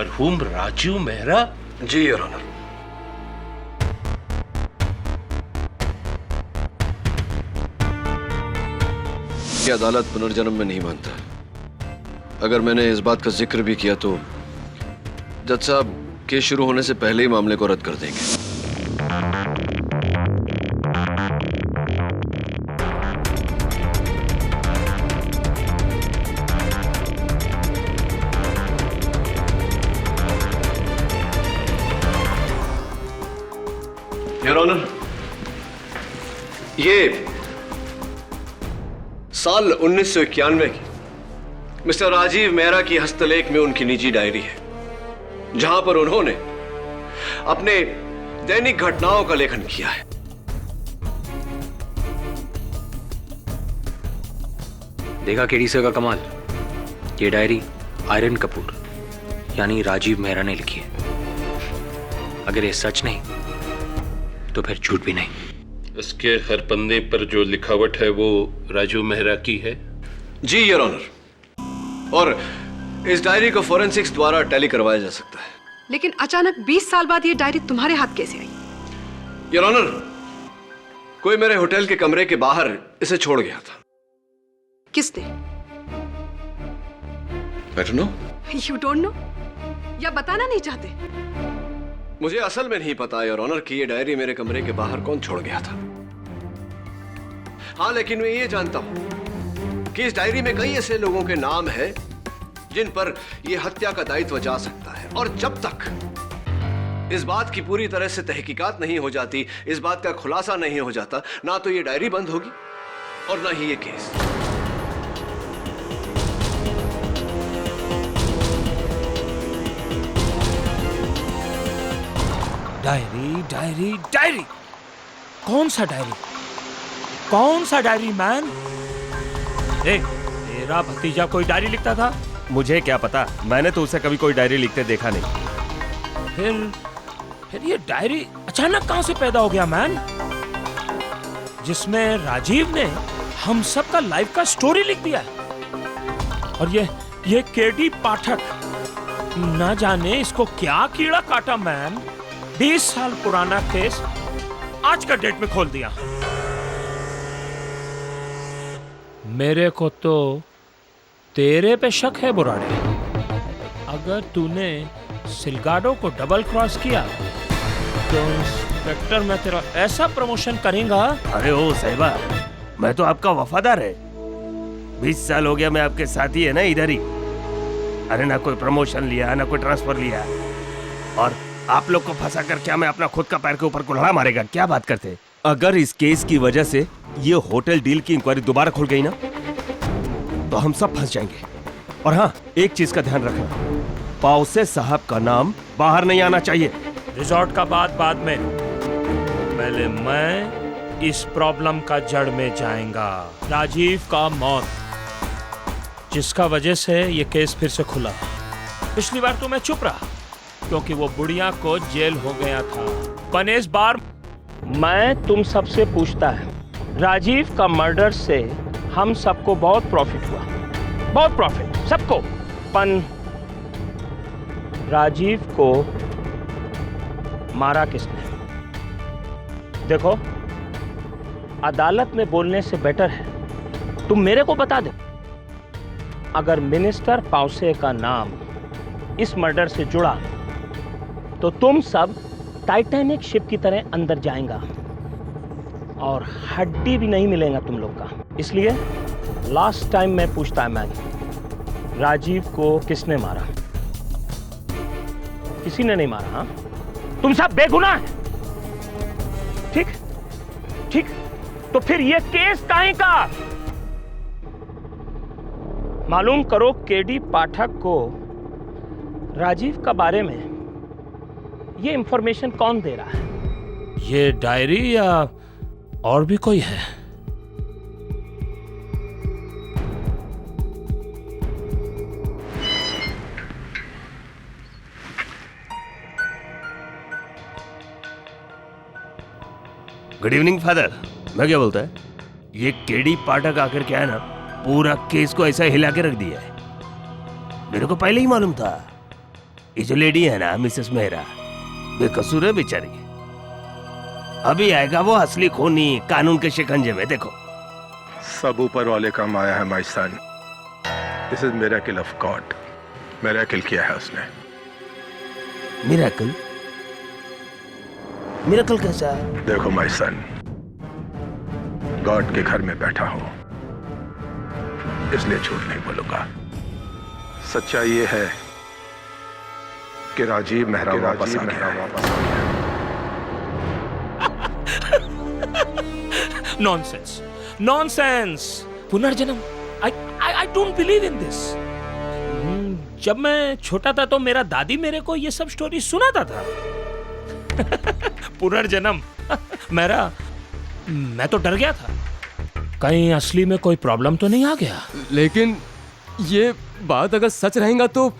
मरहूम राजीव मेहरा? जी योर ऑनर। ये अदालत पुनर्जन्म में नहीं मानता। अगर मैंने इस बात का जिक्र भी किया तो जज साहब केस शुरू होने से पहले ही मामले को रद्द कर देंगे। योर ऑनर, ये साल 1991 की मिस्टर राजीव मेहरा की हस्तलेख में उनकी निजी डायरी है, जहां पर उन्होंने अपने दैनिक घटनाओं का लेखन किया है। देखा केडी सर का कमाल। ये डायरी आयरन कपूर यानी राजीव मेहरा ने लिखी है। अगर ये सच नहीं तो फिर झूठ भी नहीं। इसके हर पन्ने पर जो लिखावट है वो राजीव मेहरा की है? जी योर ऑनर, और इस डायरी को फोरेंसिक्स द्वारा टैली करवाया जा सकता है। लेकिन अचानक 20 साल बाद ये डायरी तुम्हारे हाथ कैसे आई? योर ऑनर, कोई मेरे होटल के कमरे के बाहर इसे छोड़ गया था। किसने? I don't know। You don't know? या बताना नहीं चाहते? मुझे असल में नहीं पता योर ऑनर कि ये डायरी मेरे कमरे के बाहर कौन छोड़ गया था। हाँ, लेकिन मैं ये जानता हूं कि इस डायरी में कई ऐसे लोगों के नाम हैं जिन पर यह हत्या का दायित्व जा सकता है, और जब तक इस बात की पूरी तरह से तहकीकात नहीं हो जाती, इस बात का खुलासा नहीं हो जाता, ना तो ये डायरी बंद होगी और ना ही ये केस। डायरी डायरी डायरी, कौन सा डायरी? कौन सा डायरी मैन? तेरा भतीजा कोई डायरी लिखता था? मुझे क्या पता, मैंने तो उसे कभी कोई डायरी लिखते देखा नहीं। फिर ये डायरी अचानक कहां से पैदा हो गया मैन, जिसमें राजीव ने हम सब का लाइफ का स्टोरी लिख दिया? और ये केडी पाठक ना जाने इसको क्या कीड़ा काटा मैन, 20 साल पुराना केस आज का डेट में खोल दिया। मेरे को तो तेरे पे शक है बुराड़े। अगर तूने सिलगाडो को डबल क्रॉस किया तो इंस्पेक्टर मैं तेरा ऐसा प्रमोशन करेगा। अरे ओ साहिबा, मैं तो आपका वफादार है। 20 साल हो गया मैं आपके साथ ही है ना इधर ही। अरे ना कोई प्रमोशन लिया ना कोई ट्रांसफर लिया, और आप लोग को फंसा कर क्या मैं अपना खुद का पैर के ऊपर कुल्हाड़ा मारेगा? क्या बात करते? अगर इस केस की वजह से ये होटल डील की इंक्वायरी दोबारा खुल गई ना तो हम सब फंस जाएंगे। और हाँ, एक चीज का ध्यान रखना, पाउसे साहब का नाम बाहर नहीं आना चाहिए। रिजॉर्ट का बात बाद में, पहले मैं इस प्रॉब्लम का जड़ में जाएगा। राजीव का मौत, जिसका वजह से ये केस फिर से खुला। पिछली बार तो मैं चुप रहा क्योंकि वो बुढ़िया को जेल हो गया था, पर इस बार मैं तुम सबसे पूछता है, राजीव का मर्डर से हम सबको बहुत प्रॉफिट हुआ, बहुत प्रॉफिट सबको, पर राजीव को मारा किसने? देखो, अदालत में बोलने से बेटर है तुम मेरे को बता दो। अगर मिनिस्टर पाउसे का नाम इस मर्डर से जुड़ा तो तुम सब टाइटैनिक शिप की तरह अंदर जाएगा और हड्डी भी नहीं मिलेगा तुम लोग का। इसलिए लास्ट टाइम मैं पूछता है, मैन, राजीव को किसने मारा? किसी ने नहीं मारा। हाँ, तुम सब बेगुनाह हैं। ठीक ठीक, तो फिर ये केस काहे का? मालूम करो केडी पाठक को राजीव का बारे में ये इंफॉर्मेशन कौन दे रहा है? ये डायरी या और भी कोई है? Good evening father. मैं क्या बोलता है, ये केडी पाठक आकर क्या है ना, पूरा केस को ऐसा हिला के रख दिया है। मेरे को पहले ही मालूम था ये जो लेडी है ना मिसेस मेहरा, बेकसूर है बेचारी। अभी आएगा वो असली खूनी कानून के शिकंजे में। देखो सब ऊपर वाले का माया है my son. This is miracle of God. Miracle किया है उसने। मिरेकल? मिरेकल कैसा? देखो माय सन, गॉड के घर में बैठा हूं इसलिए झूठ नहीं बोलूंगा। सच्चाई ये है कि राजीव मेहरा वापस आ गया। Nonsense, nonsense. पुनर्जन्म, I don't believe in this. जब मैं छोटा था तो मेरा दादी मेरे को ये सब स्टोरी सुनाता था। पुनर्जन्म मेरा, मैं तो डर गया था कहीं असली में कोई प्रॉब्लम तो नहीं आ गया। लेकिन ये बात अगर सच रहेगा तो,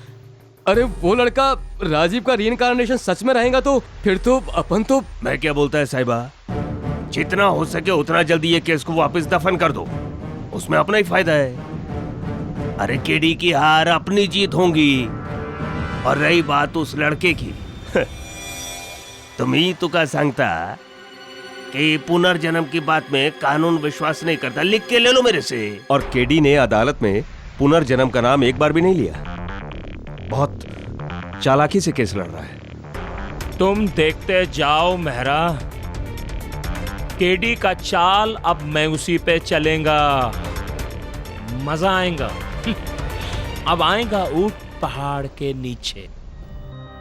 अरे वो लड़का राजीव का रीइंकार्नेशन सच में रहेगा तो फिर तो अपन तो। मैं क्या बोलता है साहिबा, जितना हो सके उतना जल्दी ये केस को वापस दफन कर दो, उसमें अपना ही फायदा है। अरे केडी की हार अपनी जीत होंगी। और रही बात उस लड़के की, तुम ही तो का सांगता कि पुनर्जन्म की बात में कानून विश्वास नहीं करता। लिख के ले लो मेरे से। और केडी ने अदालत में पुनर्जन्म का नाम एक बार भी नहीं लिया। बहुत चालाकी से केस लड़ रहा है। तुम देखते जाओ मेहरा, केडी का चाल अब मैं उसी पे चलेगा। मजा आएगा। अब आएगा ऊंट पहाड़ के नीचे।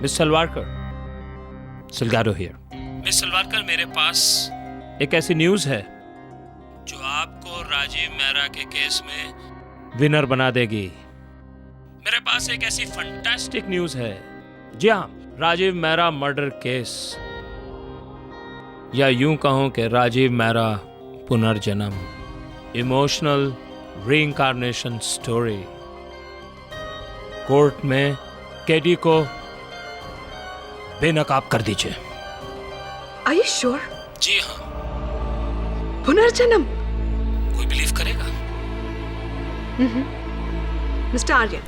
Miss Salvarkar, Silgado here. Miss Salvarkar, मेरे पास एक ऐसी न्यूज है जो आपको राजीव मेहरा के केस में विनर बना देगी। मेरे पास एक ऐसी फंटास्टिक न्यूज है। जी हाँ, राजीव मेहरा मर्डर केस, या यूं कहूं कि राजीव मेहरा पुनर्जन्म, इमोशनल रीइंकार्नेशन स्टोरी। कोर्ट में केडी को बेनकाब कर दीजिए। Are you sure? जी हाँ। पुनर्जन्म? कोई बिलीव करेगा? Mister Aryan,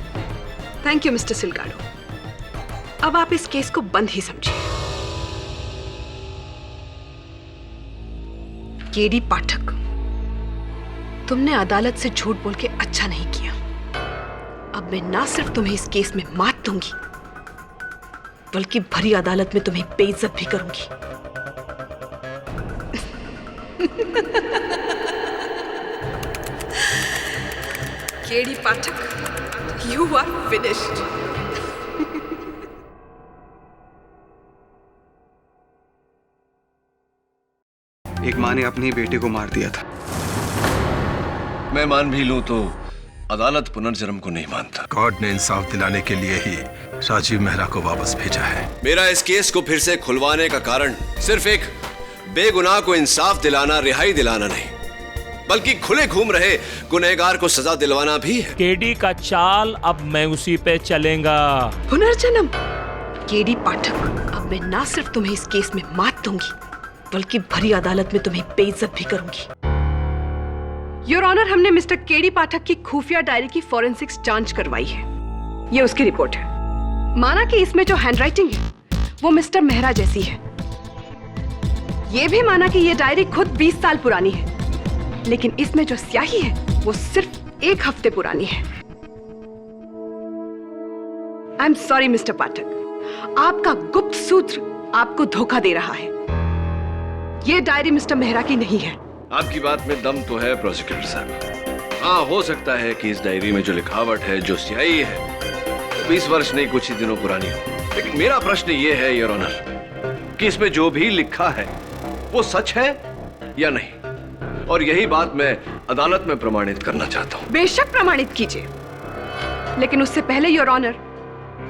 thank you mister Silgado. अब आप इस केस को बंद ही समझिए। केडी पाठक, तुमने अदालत से झूठ बोल के अच्छा नहीं किया। अब मैं ना सिर्फ तुम्हें इस केस में मात दूंगी, बल्कि भरी अदालत में तुम्हें बेइज्जत भी करूंगी। KD Pathak, you are finished. एक माँ ने अपने बेटे को मार दिया था। मैं मान भी लूं तो अदालत पुनर्जन्म को नहीं मानता। गॉड ने इंसाफ दिलाने के लिए ही राजीव मेहरा को वापस भेजा है। मेरा इस केस को फिर से खुलवाने का कारण सिर्फ एक बेगुनाह को इंसाफ दिलाना, रिहाई दिलाना नहीं, बल्कि खुले घूम रहे गुनहगार को सजा दिलवाना भी है। केडी का चाल अब मैं उसी पे चलेगा। पुनर्जन्म? केडी पाठक, अब मैं ना सिर्फ तुम्हें इस केस में मात दूंगी, बल्कि भरी अदालत में तुम्हें बेइज्जत भी करूंगी। योर ऑनर, हमने मिस्टर केडी पाठक की खुफिया डायरी की फॉरेंसिक्स जांच करवाई है। ये उसकी रिपोर्ट है। माना कि इसमें जो हैंडराइटिंग है वो मिस्टर मेहरा जैसी है। ये भी माना कि ये डायरी खुद 20 साल पुरानी है, लेकिन इसमें जो स्याही है वो सिर्फ 1 हफ्ते पुरानी है। आई एम सॉरी मिस्टर पाठक, आपका गुप्त सूत्र आपको धोखा दे रहा है। ये डायरी मिस्टर मेहरा की नहीं है। आपकी बात में दम तो है प्रोसिक्यूटर साहब। हाँ, हो सकता है कि इस डायरी में जो लिखावट है, जो स्याही है, 20 वर्ष नहीं कुछ ही दिनों पुरानी हो। लेकिन मेरा प्रश्न ये है योर ऑनर कि इसमें जो भी लिखा है वो सच है या नहीं, और यही बात मैं अदालत में प्रमाणित करना चाहता हूँ। बेशक प्रमाणित कीजिए, लेकिन उससे पहले योर ऑनर,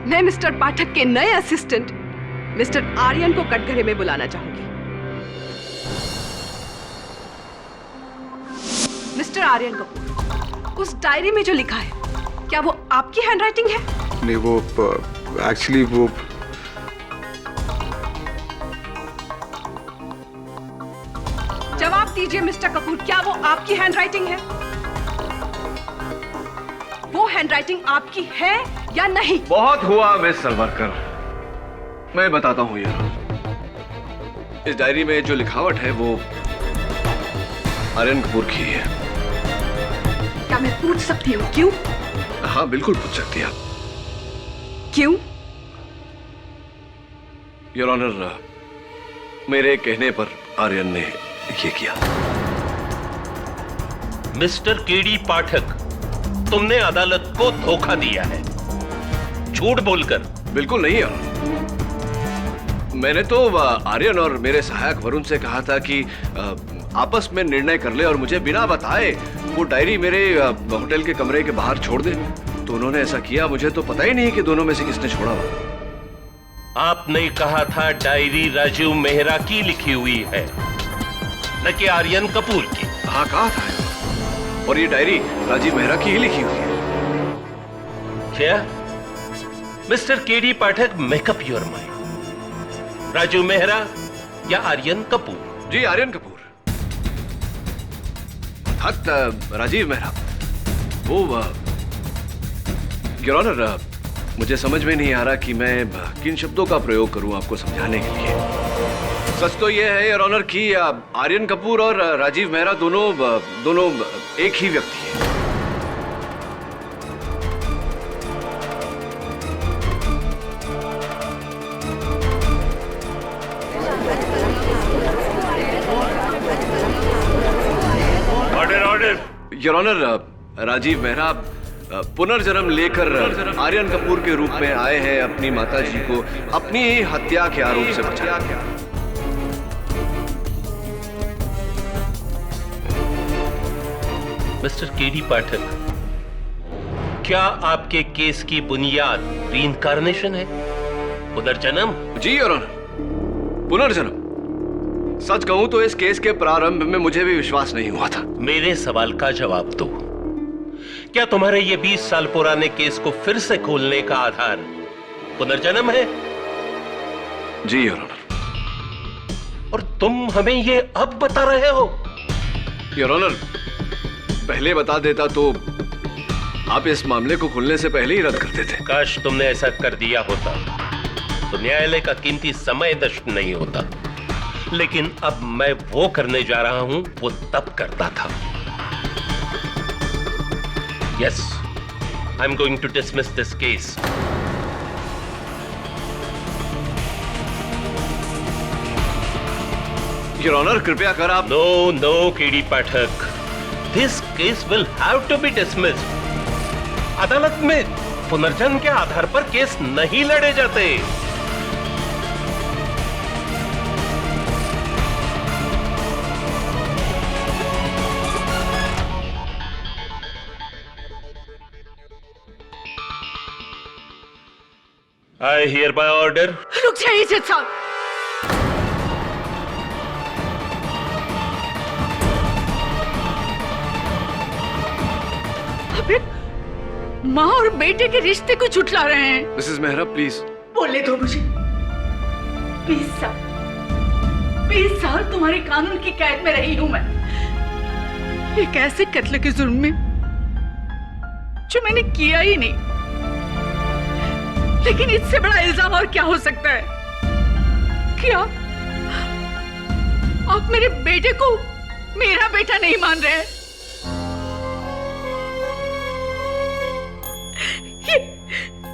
मैं मिस्टर पाठक के नए असिस्टेंट मिस्टर आर्यन को कटघरे में बुलाना चाहूंगी। मिस्टर आर्यन कपूर, उस डायरी में जो लिखा है क्या वो आपकी हैंडराइटिंग है? नहीं, वो एक्चुअली वो जवाब दीजिए मिस्टर कपूर, क्या वो आपकी हैंडराइटिंग है? वो हैंडराइटिंग आपकी है या नहीं? बहुत हुआ मिस सलवारकर, मैं बताता हूँ यार, इस डायरी में जो लिखावट है वो आर्यन कपूर की है। क्या मैं पूछ सकती हूँ क्यों? हाँ बिल्कुल पूछ सकती हैं आप। क्यों? योर ऑनर, मेरे कहने पर आर्यन ने ये किया। मिस्टर केडी पाठक, तुमने अदालत को धोखा दिया है, झूठ बोलकर। बिल्कुल नहीं यार, मैंने तो आर्यन और मेरे सहायक वरुण से कहा था कि आपस में निर्णय कर ले और मुझे बिना बताए वो डायरी मेरे होटल के कमरे के बाहर छोड़ दे, तो उन्होंने ऐसा किया। मुझे तो पता ही नहीं कि दोनों में से किसने छोड़ा हुआ। आपने कहा था डायरी राजीव मेहरा की लिखी हुई है, न कि आर्यन कपूर की। हाँ कहा था, और ये डायरी राजीव मेहरा की ही लिखी हुई है। क्या Mr KD Pathak, make up your mind. Rajiv Mehra या आर्यन कपूर? जी आर्यन कपूर। राजीव मेहरा वो योर ऑनर, मुझे समझ में नहीं आ रहा कि मैं किन शब्दों का प्रयोग करूं आपको समझाने के लिए। सच तो यह है योर ऑनर कि आर्यन कपूर और राजीव मेहरा दोनों एक ही व्यक्ति हैं। योर ऑनर, राजीव मेहरा पुनर्जन्म लेकर आर्यन कपूर के रूप में आए हैं अपनी माताजी को अपनी ही हत्या के आरोप से बचाने। मिस्टर केडी पाठक, क्या आपके केस की बुनियाद रीइंकार्नेशन है, पुनर्जन्म? जी योर ऑनर, पुनर्जन्म। सच कहूं तो इस केस के प्रारंभ में मुझे भी विश्वास नहीं हुआ था। मेरे सवाल का जवाब दो। क्या तुम्हारे ये 20 साल पुराने केस को फिर से खोलने का आधार पुनर्जन्म है? जी योर ऑनर। और तुम हमें ये अब बता रहे हो? योर ऑनर, पहले बता देता तो आप इस मामले को खुलने से पहले ही रद्द कर देते। काश तुमने ऐसा कर दिया होता तो न्यायालय का कीमती समय नष्ट नहीं होता। लेकिन अब मैं वो करने जा रहा हूं वो तब करता था। Yes, I'm going to dismiss this case. Your Honor, कृपया कर आप। No, KD Pathak. This case will have to be dismissed. अदालत में पुनर्जन्म के आधार पर केस नहीं लड़े जाते। I hereby order. रुक जाइए जज साहब। अबे माँ और बेटे के रिश्ते को झुठला रहे हैं। Mrs Mehra please. बोले दो मुझे। 20 साल तुम्हारे कानून की कैद में रही हूं मैं, एक ऐसे कत्ल के जुर्म में जो मैंने किया ही नहीं। लेकिन इससे बड़ा इल्जाम और क्या हो सकता है? क्या आप मेरे बेटे को मेरा बेटा नहीं मान रहे?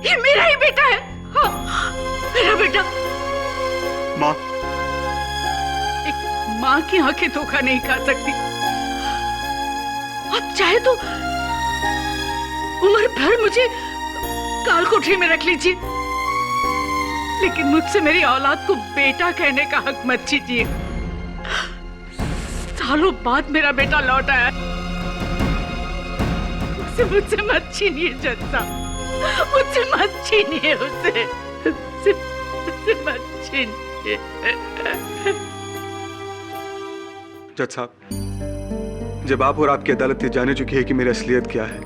ये मेरा ही बेटा है। हाँ, मेरा बेटा। माँ, एक माँ की आंखें धोखा नहीं खा सकती। आप चाहे तो उम्र भर मुझे काल कोठरी में रख लीजिए, लेकिन मुझसे मेरी औलाद को बेटा कहने का हक मत छीनिए। सालों बाद मेरा बेटा लौट आया, मुझसे मत छीनिए जज साहब, मुझसे मत छीनिए, मुझसे मत छीनिए। जज साहब, जब आप और आपकी अदालत ये जाने चुकी है कि मेरी असलियत क्या है,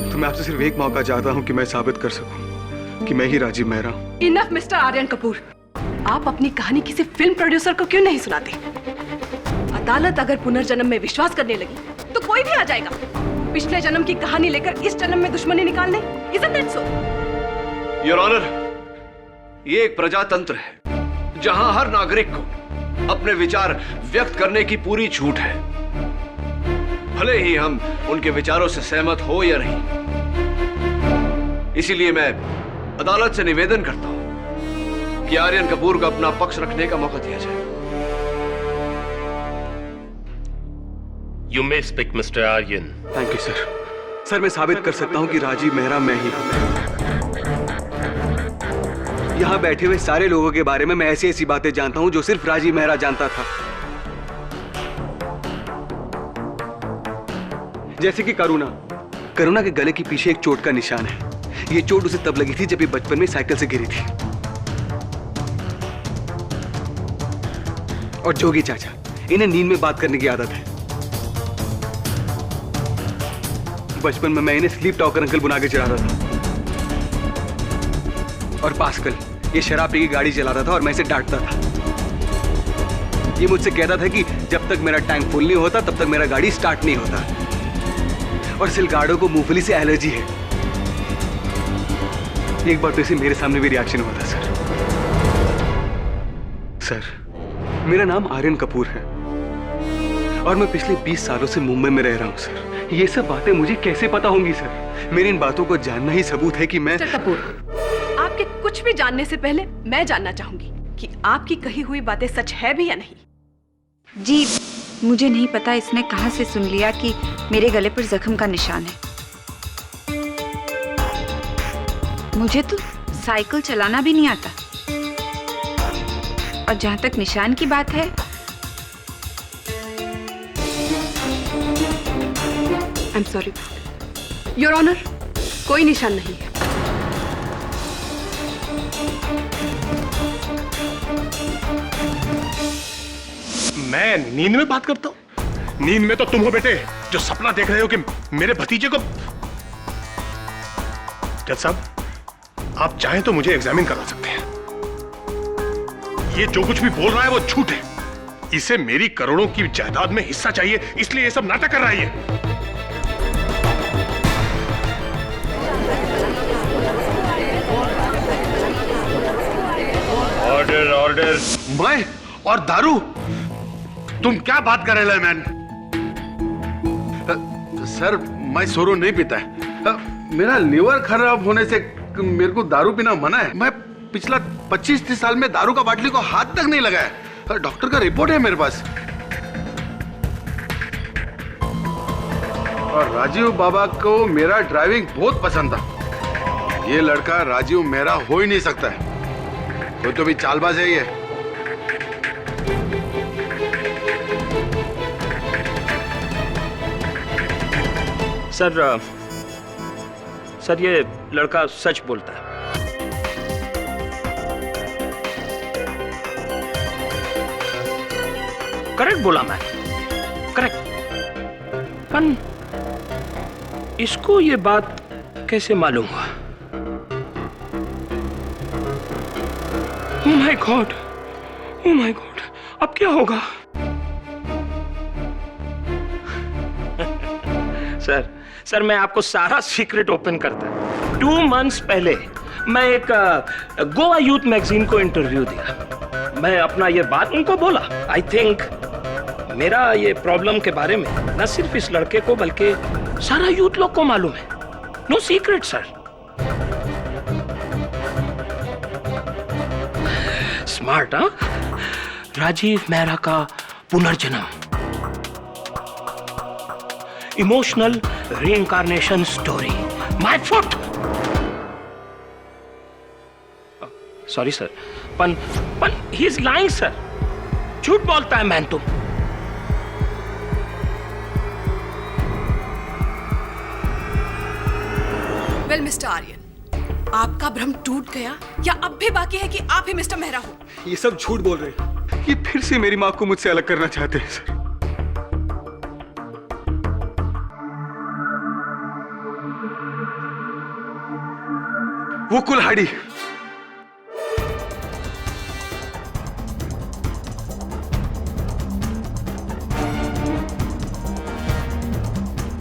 तो मैं आपसे सिर्फ एक मौका चाहता हूं कि मैं साबित कर सकूं कि मैं ही राजीव मेहरा हूं। इनफ मिस्टर आर्यन कपूर, आप अपनी कहानी किसी फिल्म प्रोड्यूसर को क्यों नहीं सुनाते? अदालत अगर पुनर्जन्म में विश्वास करने लगी तो कोई भी आ जाएगा पिछले जन्म की कहानी लेकर इस जन्म में दुश्मनी निकालने। Isn't that so? Your honour, ये एक प्रजातंत्र है जहां हर नागरिक को अपने विचार व्यक्त करने की पूरी छूट है, भले ही हम उनके विचारों से सहमत हो या नहीं। इसीलिए मैं अदालत से निवेदन करता हूं कि आर्यन कपूर को अपना पक्ष रखने का मौका दिया जाए। You may speak, Mr. Aryan. Thank you sir. Sir मैं साबित कर सकता हूं कि राजीव मेहरा मैं ही हूं। यहां बैठे हुए सारे लोगों के बारे में मैं ऐसी ऐसी बातें जानता हूं जो सिर्फ राजीव मेहरा जानता था। जैसे कि करुणा के गले के पीछे एक चोट का निशान है। ये चोट उसे तब लगी थी जब ये बचपन में साइकिल से गिरी थी। और जोगी चाचा, इन्हें नींद में बात करने की आदत है। बचपन में मैं इन्हें स्लीप टॉकर अंकल बुला के चढ़ाता था। और पास्कल, ये शराब पी के गाड़ी चलाता था और मैं इसे डांटता था। ये मुझसे कहता था कि जब तक मेरा टैंक फुल नहीं होता तब तक मेरा गाड़ी स्टार्ट नहीं होता। और सिलगाड़ो को मूंगफली से एलर्जी है। एक बार तो इसे मेरे सामने भी रिएक्शन हुआ था सर। सर मेरा नाम आर्यन कपूर है और मैं पिछले 20 सालों से मुंबई में रह रहा हूं सर। ये सब बातें मुझे कैसे पता होंगी सर? मेरी इन बातों को जानना ही सबूत है कि मैं। मिस्टर कपूर, आपके कुछ भी जानने से पहले मैं जानना चाहूंगी कि आपकी कही हुई बातें सच है भी या नहीं। जी मुझे नहीं पता इसने कहां से सुन लिया कि मेरे गले पर जख्म का निशान है। मुझे तो साइकिल चलाना भी नहीं आता। और जहां तक निशान की बात है, I am sorry your honour, कोई निशान नहीं है। मैं नींद में बात करता हूं? नींद में तो तुम हो बेटे, जो सपना देख रहे हो कि मेरे भतीजे को। जज साहब, आप चाहें तो मुझे एग्जामिन करा सकते हैं। ये जो कुछ भी बोल रहा है वो झूठ है। इसे मेरी करोड़ों की जायदाद में हिस्सा चाहिए, इसलिए ये सब नाटक कर रहा है ये। Order order. मैं और दारू? तुम क्या बात कर रहे हो मैन? सर मैं सोरो नहीं पीता है। मेरा लिवर खराब होने से मेरे को दारू पीना मना है। मैं पिछला 25-30 साल में दारू का बाटली को हाथ तक नहीं लगाया। डॉक्टर का रिपोर्ट है मेरे पास। और राजीव बाबा को मेरा ड्राइविंग बहुत पसंद था। ये लड़का राजीव मेरा हो ही नहीं सकता है। तो भी चालबाज है ये। सर ये लड़का सच बोलता है। करेक्ट बोला मैं, करेक्ट। पर इसको ये बात कैसे मालूम हुआ? ओह my God, oh my God, अब क्या होगा? सर मैं आपको सारा सीक्रेट ओपन करता हूं। 2 मंथ्स पहले मैं एक गोवा यूथ मैगजीन को इंटरव्यू दिया। मैं अपना ये बात उनको बोला। आई थिंक मेरा ये प्रॉब्लम के बारे में न सिर्फ इस लड़के को बल्कि सारा यूथ लोग को मालूम है। No secret sir. स्मार्ट, हाँ? राजीव मेहरा का पुनर्जन्म, emotional reincarnation story, my foot. Sorry sir, पन ही इज लाइंग सर। झूठ बोलता है मैन तुम। वेल मिस्टर आर्यन, आपका भ्रम टूट गया या अब भी बाकी है कि आप ही मिस्टर मेहरा हो? ये सब झूठ बोल रहे हैं। ये फिर से मेरी माँ को मुझसे अलग करना चाहते हैं सर। वो कुल्हाड़ी,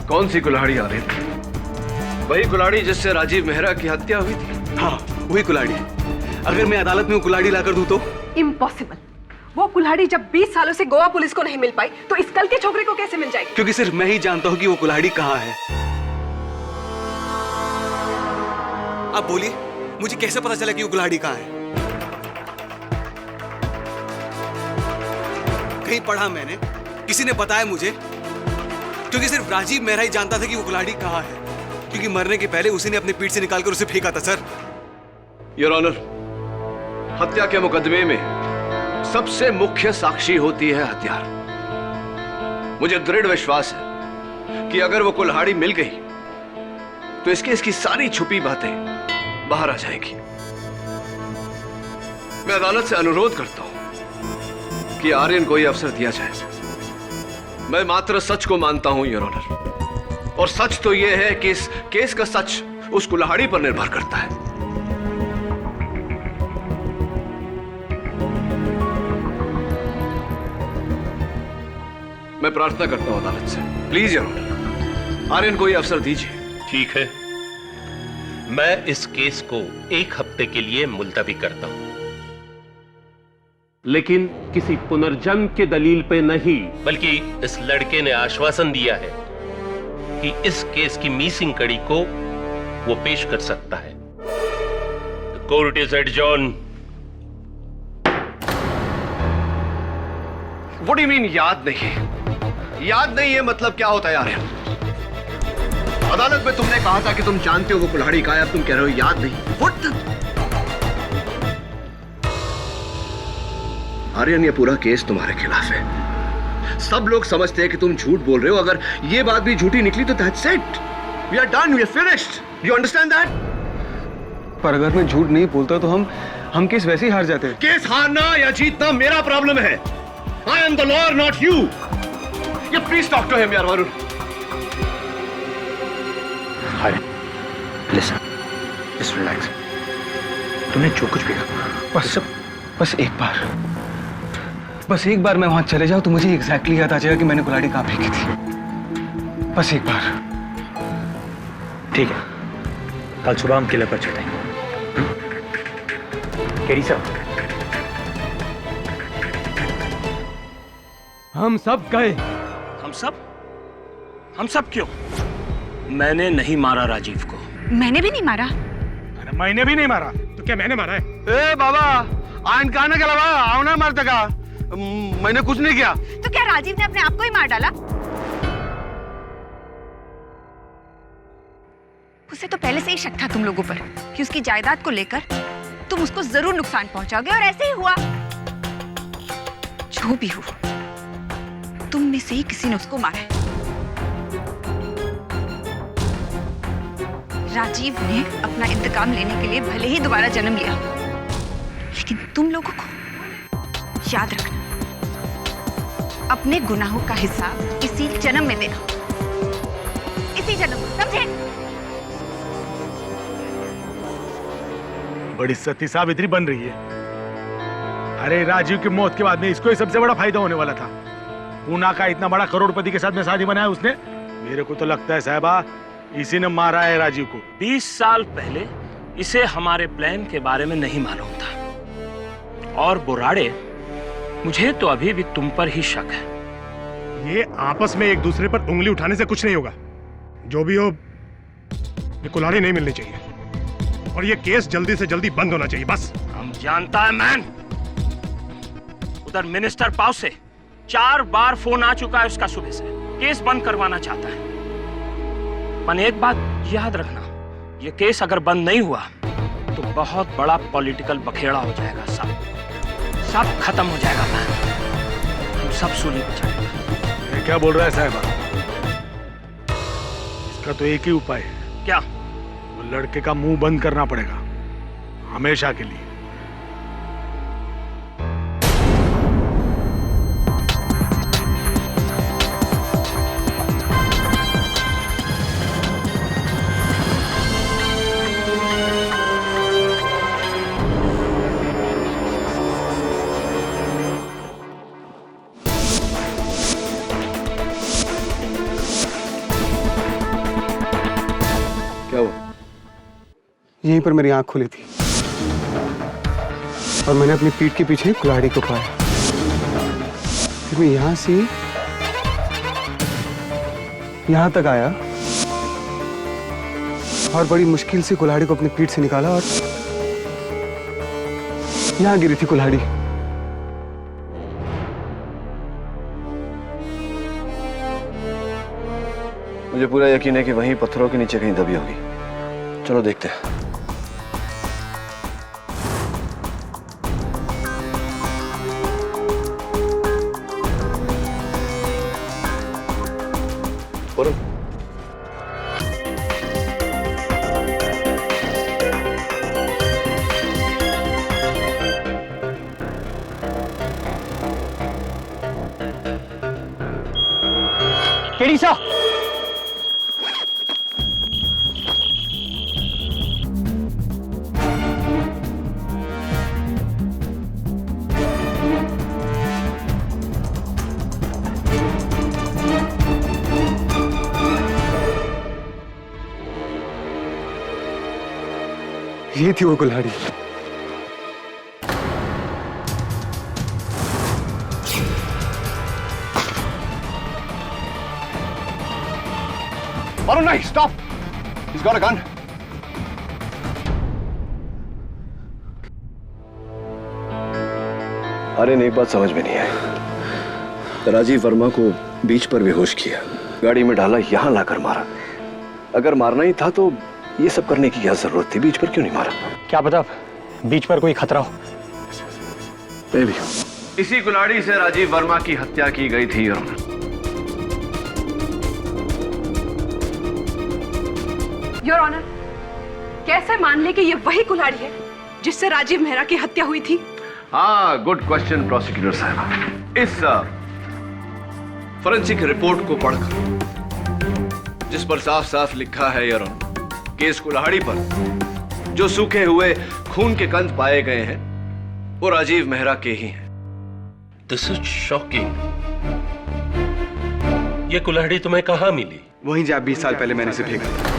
कौन सी कुल्हाड़ी आ रही थी? वही कुल्हाड़ी जिससे राजीव मेहरा की हत्या हुई थी? हाँ वही कुल्हाड़ी। अगर मैं अदालत में वो कुल्हाड़ी लाकर दूं तो? इम्पॉसिबल। वो कुल्हाड़ी जब 20 सालों से गोवा पुलिस को नहीं मिल पाई तो इस कल के छोकरे को कैसे मिल जाएगी? क्योंकि सिर्फ मैं ही जानता हूं कि वो कुल्हाड़ी कहां है। आप बोलिए, मुझे कैसे पता चला कि वो कुल्हाड़ी कहां है? कहीं पढ़ा मैंने, किसी ने बताया मुझे? क्योंकि सिर्फ राजीव मेहरा ही जानता था कि वो कुल्हाड़ी कहां है, क्योंकि मरने के पहले उसी ने अपने पीठ से निकालकर उसे फेंका था। सर, योर ऑनर, हत्या के मुकदमे में सबसे मुख्य साक्षी होती है हत्यार। मुझे दृढ़ विश्वास है कि अगर वो कुल्हाड़ी मिल गई तो इसकी सारी छुपी बातें बाहर आ जाएंगी। मैं अदालत से अनुरोध करता हूं कि आर्यन को यह अवसर दिया जाए। मैं मात्र सच को मानता हूं योर ऑनर, और सच तो यह है कि इस केस का सच उस कुल्हाड़ी पर निर्भर करता है। मैं प्रार्थना करता हूं अदालत से, प्लीज योर ऑनर, आर्यन को यह अवसर दीजिए। ठीक है, मैं इस केस को 1 हफ्ते के लिए मुलतवी करता हूं, लेकिन किसी पुनर्जन्म के दलील पे नहीं, बल्कि इस लड़के ने आश्वासन दिया है कि इस केस की मिसिंग कड़ी को वो पेश कर सकता है। Court is adjourn. What do you mean याद नहीं? याद नहीं है मतलब क्या होता है यार? अदालत में तुमने कहा था कि तुम जानते हो वो कुल्हाड़ी कहां है, अब तुम कह रहे हो याद नहीं। What? आर्यन, ये पूरा केस तुम्हारे खिलाफ है। सब लोग समझते हैं कि तुम झूठ बोल रहे हो। अगर ये बात भी झूठी निकली तो that's it. We are done. We are finished. You understand that? पर अगर मैं झूठ नहीं बोलता तो हम केस वैसे ही हार जाते हैं। केस हारना या जीतना मेरा प्रॉब्लम है। I am the lawyer, not you. You please talk to him, यार वरुण। हाय, listen, just relax. तुमने जो कुछ भी कहा, बस एक बार मैं वहां चले जाऊं तो मुझे एग्जैक्टली याद आ जाएगा कि मैंने कुल्हाड़ी कहां फेंकी थी। बस एक बार। ठीक है, कल सुबह हम किले पर चढ़ेंगे। केडी साहब, हम सब गए। हम सब क्यों? मैंने नहीं मारा राजीव को। मैंने भी नहीं मारा। अरे मैंने भी नहीं मारा, तो क्या मैंने मारा है? ए बाबा, आयन कहने के अलावा आवना मारता का? मैंने कुछ नहीं किया। तो क्या राजीव ने अपने आप को ही मार डाला? उसे तो पहले से ही शक था तुम लोगों पर कि उसकी जायदाद को लेकर तुम उसको जरूर नुकसान पहुंचाओगे, और ऐसे ही हुआ। जो भी हो, तुम में से ही किसी ने उसको मारा है। राजीव ने अपना इंतकाम लेने के लिए भले ही दोबारा जन्म लिया, लेकिन तुम लोगों को याद रखना, अपने गुनाहों का हिसाब इसी जन्म में देना, इसी जन्म में, समझे? बड़ी सती सावित्री बन रही है। अरे राजीव की मौत के बाद में इसको ही सबसे बड़ा फायदा होने वाला था। पूना का इतना बड़ा करोड़पति के साथ में शादी बनाया उसने। मेरे को तो लगता है साहबा इसी ने मारा है राजीव को। 20 साल पहले इसे हमारे प्लान के बारे में नहीं मालूम था, और बुराड़े, मुझे तो अभी भी तुम पर ही शक है। ये आपस में एक दूसरे पर उंगली उठाने से कुछ नहीं होगा। जो भी हो, ये कुल्हाड़ी नहीं मिलनी चाहिए, और ये केस जल्दी से जल्दी बंद होना चाहिए, बस। हम जानता है मैन। उधर मिनिस्टर पाउ से 4 बार फोन आ चुका है उसका सुबह से, केस बंद करवाना चाहता है। पर एक बात याद रखना, ये केस अगर बंद नहीं हुआ तो बहुत बड़ा पॉलिटिकल बखेड़ा हो जाएगा। सब खत्म हो जाएगा मैन। हम सब सूली बचाएंगे। ये क्या बोल रहा है साहबा? इसका तो एक ही उपाय है। क्या? वो लड़के का मुंह बंद करना पड़ेगा, हमेशा के लिए। यहीं पर मेरी आंख खुली थी। और मैंने अपनी पीठ के पीछे कुल्हाड़ी को पाया। फिर मैं यहां से यहां तक आया और बड़ी मुश्किल से कुल्हाड़ी को अपनी पीठ से निकाला और यहां गिरी थी कुल्हाड़ी। मुझे पूरा यकीन है कि वहीं पत्थरों के नीचे कहीं दबी होगी। चलो देखते हैं। केडी सा ये थी वो कुल्हाड़ी। Varun, नहीं, stop! He's got a gun. Aryan, एक बात समझ में नहीं आई। राजीव वर्मा को बीच पर बेहोश किया, गाड़ी में डाला, यहां लाकर मारा। अगर मारना ही था तो ये सब करने की क्या जरूरत थी? बीच पर क्यों नहीं मारा? क्या पता बीच पर कोई खतरा हो। Maybe. इसी कुल्हाड़ी से राजीव वर्मा की हत्या की गई थी। योर ऑनर, कैसे मान ले कि ये वही कुल्हाड़ी है जिससे राजीव मेहरा की हत्या हुई थी? हाँ, गुड क्वेश्चन प्रोसिक्यूटर साहब। इस फोरेंसिक रिपोर्ट को पढ़कर जिस पर साफ साफ लिखा है योर ऑनर कि इस कुल्हाड़ी पर जो सूखे हुए खून के कंद पाए गए हैं वो राजीव मेहरा के ही हैं। This is shocking. ये कुल्हाड़ी तुम्हें कहां मिली? वहीं जहां 20 साल पहले मैंने इसे फेंका था।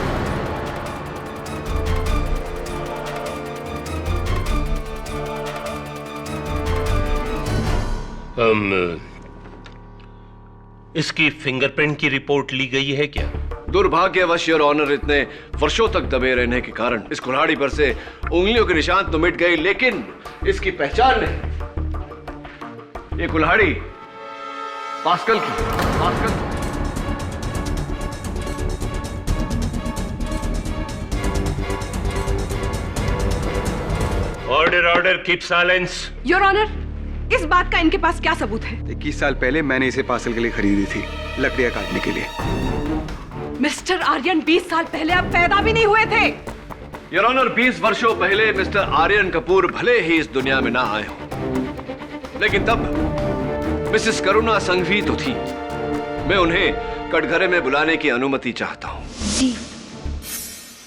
इसकी फिंगरप्रिंट की रिपोर्ट ली गई है क्या? दुर्भाग्यवश योर ऑनर, इतने वर्षों तक दबे रहने के कारण इस कुल्हाड़ी पर से उंगलियों के निशान तो मिट गए, लेकिन इसकी पहचान नहीं। ये कुल्हाड़ी पास्कल की। Pascal order, order, keep silence. Your honour, इस बात का इनके पास क्या सबूत है? 21 साल पहले मैंने इसे पार्सल के लिए खरीदी थी, लकड़ियां काटने के लिए। मिस्टर आर्यन 20 साल पहले आप पैदा भी नहीं हुए थे। योर ऑनर, 20 वर्षों पहले मिस्टर आर्यन कपूर भले ही इस दुनिया में ना आए हो, लेकिन तब मिसेस करुणा संघवी तो थी। मैं उन्हें कटघरे में बुलाने की अनुमति चाहता हूँ। जी,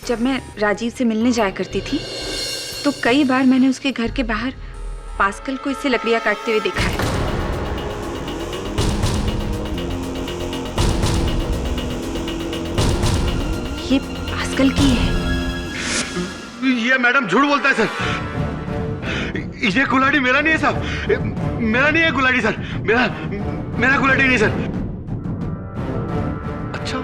जब मैं राजीव से मिलने जाया करती थी तो कई बार मैंने उसके घर के बाहर पास्कल को इससे लकड़ियां काटते हुए देखा है। ये पास्कल की है। ये मैडम झूठ बोलता है सर। ये कुल्हाड़ी मेरा नहीं है साहब, मेरा नहीं है कुल्हाड़ी सर, मेरा कुल्हाड़ी नहीं सर। अच्छा,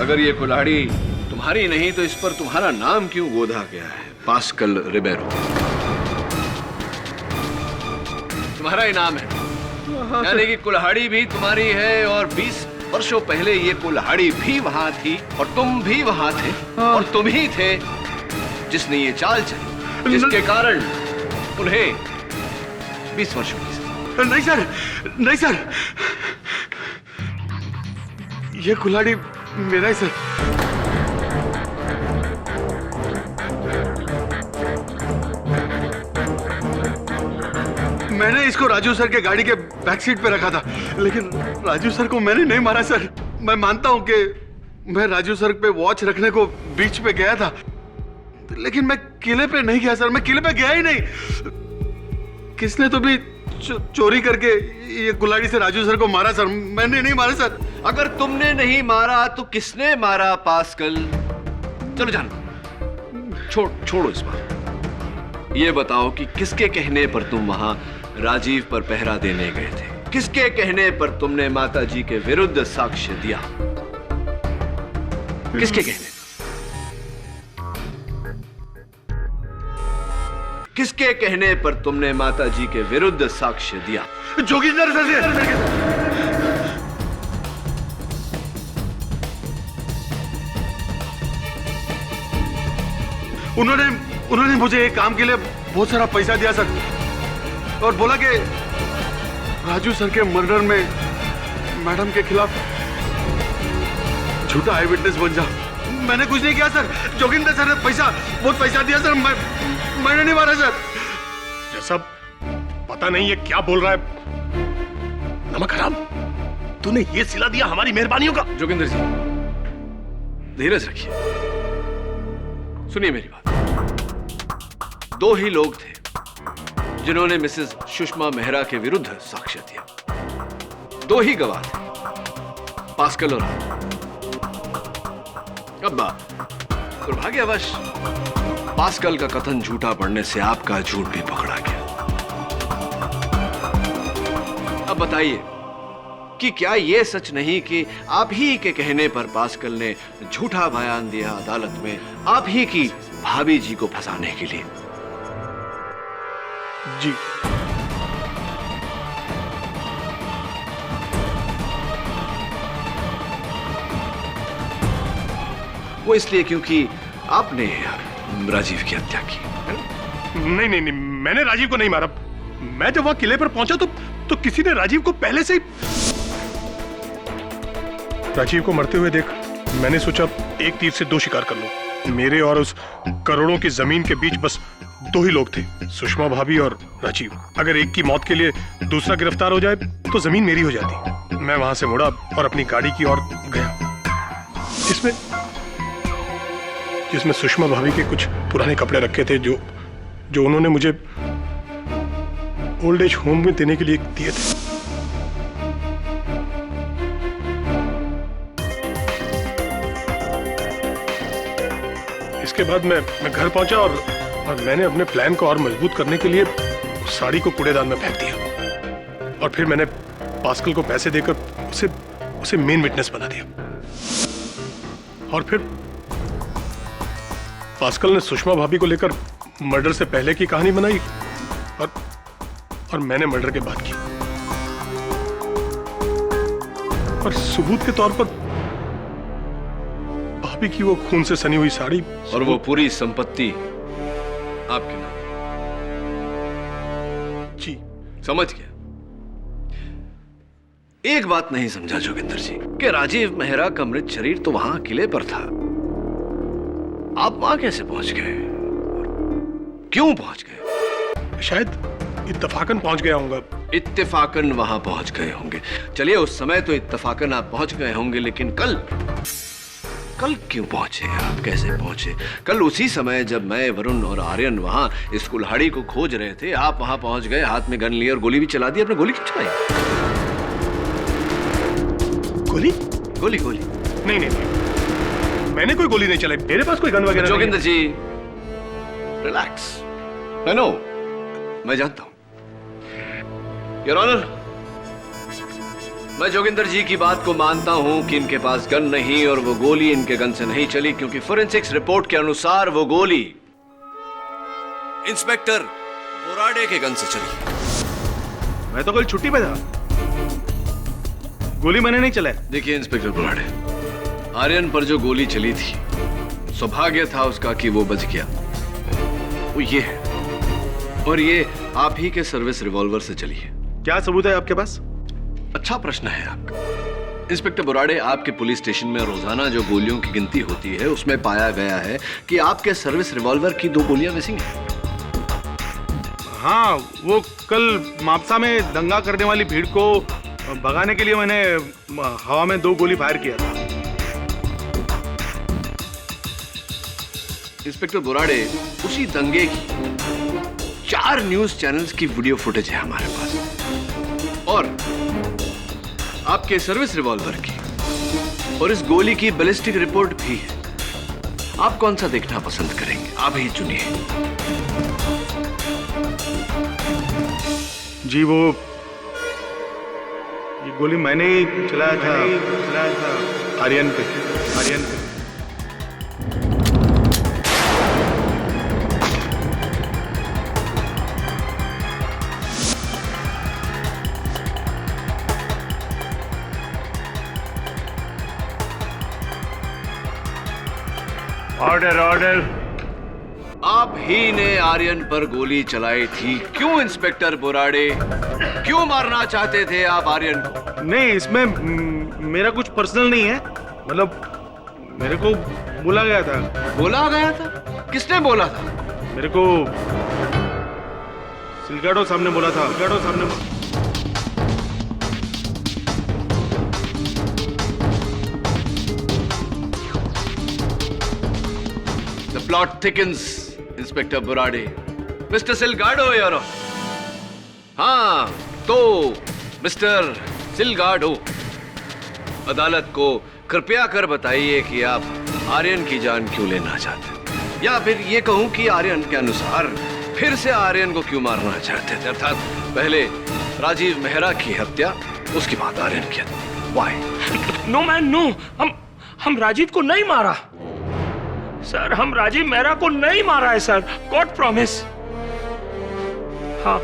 अगर ये कुल्हाड़ी तुम्हारी नहीं तो इस पर तुम्हारा नाम क्यों गोदा गया है? पास्कल रिबेरो तुम्हारा ही नाम है, यानी कि कुल्हाड़ी भी तुम्हारी है और 20 वर्षों पहले ये कुल्हाड़ी भी वहां थी और तुम भी वहां थे और तुम ही थे जिसने ये चाल चली जिसके कारण उन्हें 20 वर्षों की सजा। नहीं सर, नहीं सर, ये कुल्हाड़ी मेरा ही सर। मैंने इसको राजू सर के गाड़ी के बैक सीट पे रखा था, लेकिन राजू सर को मैंने नहीं मारा सर। मैं मानता हूं कि मैं राजू सर पे वॉच रखने को बीच पे गया था, लेकिन मैं किले पे नहीं गया सर। मैं किले पे गया ही नहीं। किसने तो भी चोरी करके ये कुल्हाड़ी से राजू सर को मारा सर। मैंने नहीं मारा सर। अगर तुमने नहीं मारा तो किसने मारा पास्कल? चलो जानो, छोड़ो इस बात। ये बताओ कि किसके कहने पर तुम वहां राजीव पर पहरा देने गए थे? किसके कहने पर तुमने माता जी के विरुद्ध साक्ष्य दिया? किसके कहने? किसके कहने पर तुमने माता जी के विरुद्ध साक्ष्य दिया? जोगिंदर सर। उन्होंने मुझे एक काम के लिए बहुत सारा पैसा दिया सर, और बोला कि राजू सर के मर्डर में मैडम के खिलाफ झूठा आई विटनेस बन जा। मैंने कुछ नहीं किया सर, जोगिंदर सर ने बहुत पैसा दिया सर, मैंने नहीं मारा सर। जैसा पता नहीं ये क्या बोल रहा है। नमक हराम, तूने ये सिला दिया हमारी मेहरबानियों का। जोगिंदर जी धीरज रखिए, सुनिए मेरी बात। दो ही लोग थे जिन्होंने मिसेस सुषमा मेहरा के विरुद्ध साक्ष्य दिया। दो ही गवाह थे, पास्कल और अब दुर्भाग्यवश पास्कल का कथन झूठा पड़ने से आपका झूठ भी पकड़ा गया। अब बताइए कि क्या यह सच नहीं कि आप ही के कहने पर पास्कल ने झूठा बयान दिया अदालत में, आप ही की भाभी जी को फंसाने के लिए? जी। वो इसलिए क्योंकि आपने राजीव की हत्या की। नहीं, मैंने राजीव को नहीं मारा। मैं जब वहां किले पर पहुंचा तो किसी ने राजीव को पहले से ही राजीव को मरते हुए देख मैंने सोचा एक तीर से दो शिकार कर लूं। मेरे और उस करोड़ों की जमीन के बीच बस दो ही लोग थे, सुषमा भाभी और राजीव। अगर एक की मौत के लिए दूसरा गिरफ्तार हो जाए तो जमीन मेरी हो जाती। मैं वहां से मुड़ा और अपनी गाड़ी की ओर गया जिसमें सुषमा भाभी के कुछ पुराने कपड़े रखे थे जो उन्होंने मुझे ओल्ड एज होम में देने के लिए दिए थे। इसके बाद मैं घर पहुंचा और मैंने अपने प्लान को और मजबूत करने के लिए उस साड़ी को कूड़ेदान में फेंक दिया, और फिर मैंने पास्कल को पैसे देकर उसे मेन विटनेस बना दिया। और फिर पास्कल ने सुषमा भाभी को लेकर मर्डर से पहले की कहानी बनाई और मैंने मर्डर के बाद की। और सबूत के तौर पर भाभी की वो खून से सनी हुई साड़ी और वो पूरी संपत्ति आपके नाम। जी समझ गया। एक बात नहीं समझा जोगिंदर जी कि राजीव मेहरा का मृत शरीर तो वहां किले पर था, आप वहां कैसे पहुंच गए? क्यों पहुंच गए? शायद इत्तेफाकन पहुंच गया होऊंगा। इत्तेफाकन वहां पहुंच गए होंगे। चलिए उस समय तो इत्तेफाकन आप पहुंच गए होंगे, लेकिन कल क्यों पहुंचे? आप कैसे पहुंचे? कल उसी समय जब मैं, वरुण और आर्यन वहां इस कुल्हाड़ी को खोज रहे थे, आप वहां पहुंच गए, हाथ में गन लिए और गोली भी चला दी। आपने गोली क्यों चलाई? गोली नहीं, मैंने कोई गोली नहीं चलाई। मेरे पास कोई गन वगैरह नहीं। जोगिंदर जी रिलैक्स, मैं नो, मैं जानता हूं। योर ऑनर, मैं जोगिंदर जी की बात को मानता हूं कि इनके पास गन नहीं और वो गोली इनके गन से नहीं चली, क्योंकि फोरेंसिक्स रिपोर्ट के अनुसार वो गोली इंस्पेक्टर बोराडे के गन से चली। मैं तो कल छुट्टी पे था, गोली मैंने नहीं चलाई। देखिए इंस्पेक्टर बोराडे, आर्यन पर जो गोली चली थी, सौभाग्य था उसका कि वो बच गया। वो ये है, और ये आप ही के सर्विस रिवॉल्वर से चली है। क्या सबूत है आपके पास? अच्छा प्रश्न है आपका। इंस्पेक्टर बोराडे, आपके पुलिस स्टेशन में रोजाना जो गोलियों की गिनती होती है उसमें पाया गया है कि आपके सर्विस रिवॉल्वर की 2 गोलियां मिसिंग हैं। हाँ, वो कल मापसा में दंगा करने वाली भीड़ को भगाने के लिए मैंने हवा में 2 गोली फायर किया था। इंस्पेक्टर बोराडे, उसी दंगे की 4 न्यूज चैनल्स की वीडियो फुटेज है हमारे पास, और आपके सर्विस रिवॉल्वर की और इस गोली की बैलिस्टिक रिपोर्ट भी है। आप कौन सा देखना पसंद करेंगे? आप ही चुनिए। जी वो ये गोली मैंने ही चलाया था आर्यन पे। ऑर्डर। आप ही ने आर्यन पर गोली चलाई थी। क्यों इंस्पेक्टर बुराड़े, क्यों मारना चाहते थे आप आर्यन को? नहीं, इसमें मेरा कुछ पर्सनल नहीं है। मतलब मेरे को बोला गया था। बोला गया था? किसने बोला था? मेरे को सिलगाडो साहब ने बोला था। The plot thickens, inspector Burade. Mister Silgado यारो। हाँ तो मिस्टर सिलगाडो, अदालत को कृपया कर बताइए कि आप आर्यन की जान क्यों लेना चाहते हैं, या फिर ये कहूं कि आर्यन के अनुसार फिर से आर्यन को क्यों मारना चाहते थे। अर्थात पहले राजीव मेहरा की हत्या, उसके बाद आर्यन की हत्या। Why? नो मैन नो, हम राजीव को नहीं मारा सर। हम राजीव मेहरा को नहीं मारा है सर। God promise. हाँ,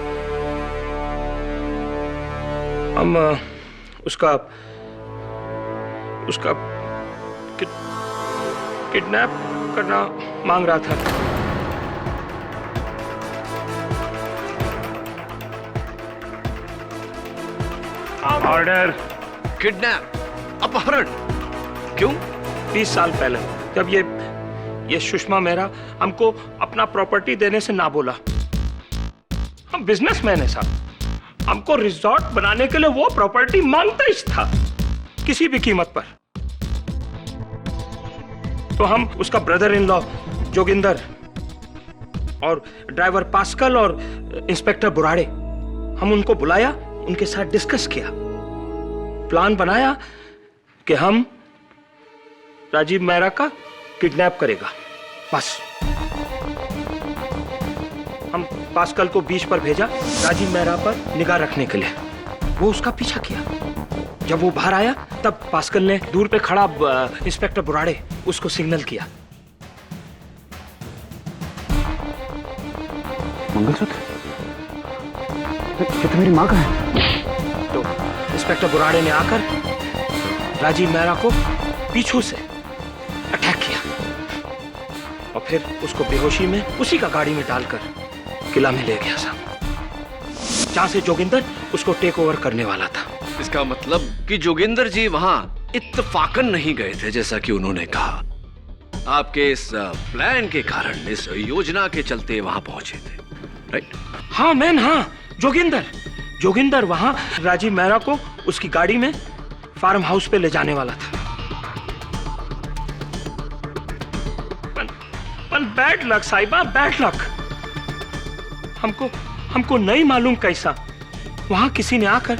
हम उसका किडनैप करना मांग रहा था। ऑर्डर। किडनैप, अपहरण, क्यों? 20 साल पहले जब ये सुषमा मेहरा हमको अपना प्रॉपर्टी देने से ना बोला। हम बिजनेसमैन है साहब, हमको रिजॉर्ट बनाने के लिए वो प्रॉपर्टी मांगता ही था किसी भी कीमत पर। तो हम उसका ब्रदर इन लॉ जोगिंदर और ड्राइवर पास्कल और इंस्पेक्टर बुराड़े, हम उनको बुलाया, उनके साथ डिस्कस किया, प्लान बनाया कि हम राजीव मेहरा का किडनैप करेगा। बस हम पास्कल को बीच पर भेजा राजीव मेहरा पर निगाह रखने के लिए। वो उसका पीछा किया। जब वो बाहर आया तब पास्कल ने दूर पे खड़ा इंस्पेक्टर बुराड़े उसको सिग्नल किया। मंगलसूत्र? ये तो मेरी माँ का है। तो इंस्पेक्टर बुराड़े ने आकर राजीव मेहरा को पीछू से अटैक किया और फिर उसको बेहोशी में उसी का गाड़ी में डालकर किला में ले गया साहब, जहां से जोगिंदर उसको टेक ओवर करने वाला था। इसका मतलब कि जोगिंदर जी वहां इत्तफाकन नहीं गए थे जैसा कि उन्होंने कहा। आपके इस प्लान के कारण, इस योजना के चलते वहां पहुंचे थे, राइट? हाँ मैन, हाँ। जोगिंदर वहां राजीव मेहरा को उसकी गाड़ी में फार्म हाउस पे ले जाने वाला था। पर बैड लक साहिबा, बैड लक। हमको नहीं मालूम कैसा वहां किसी ने आकर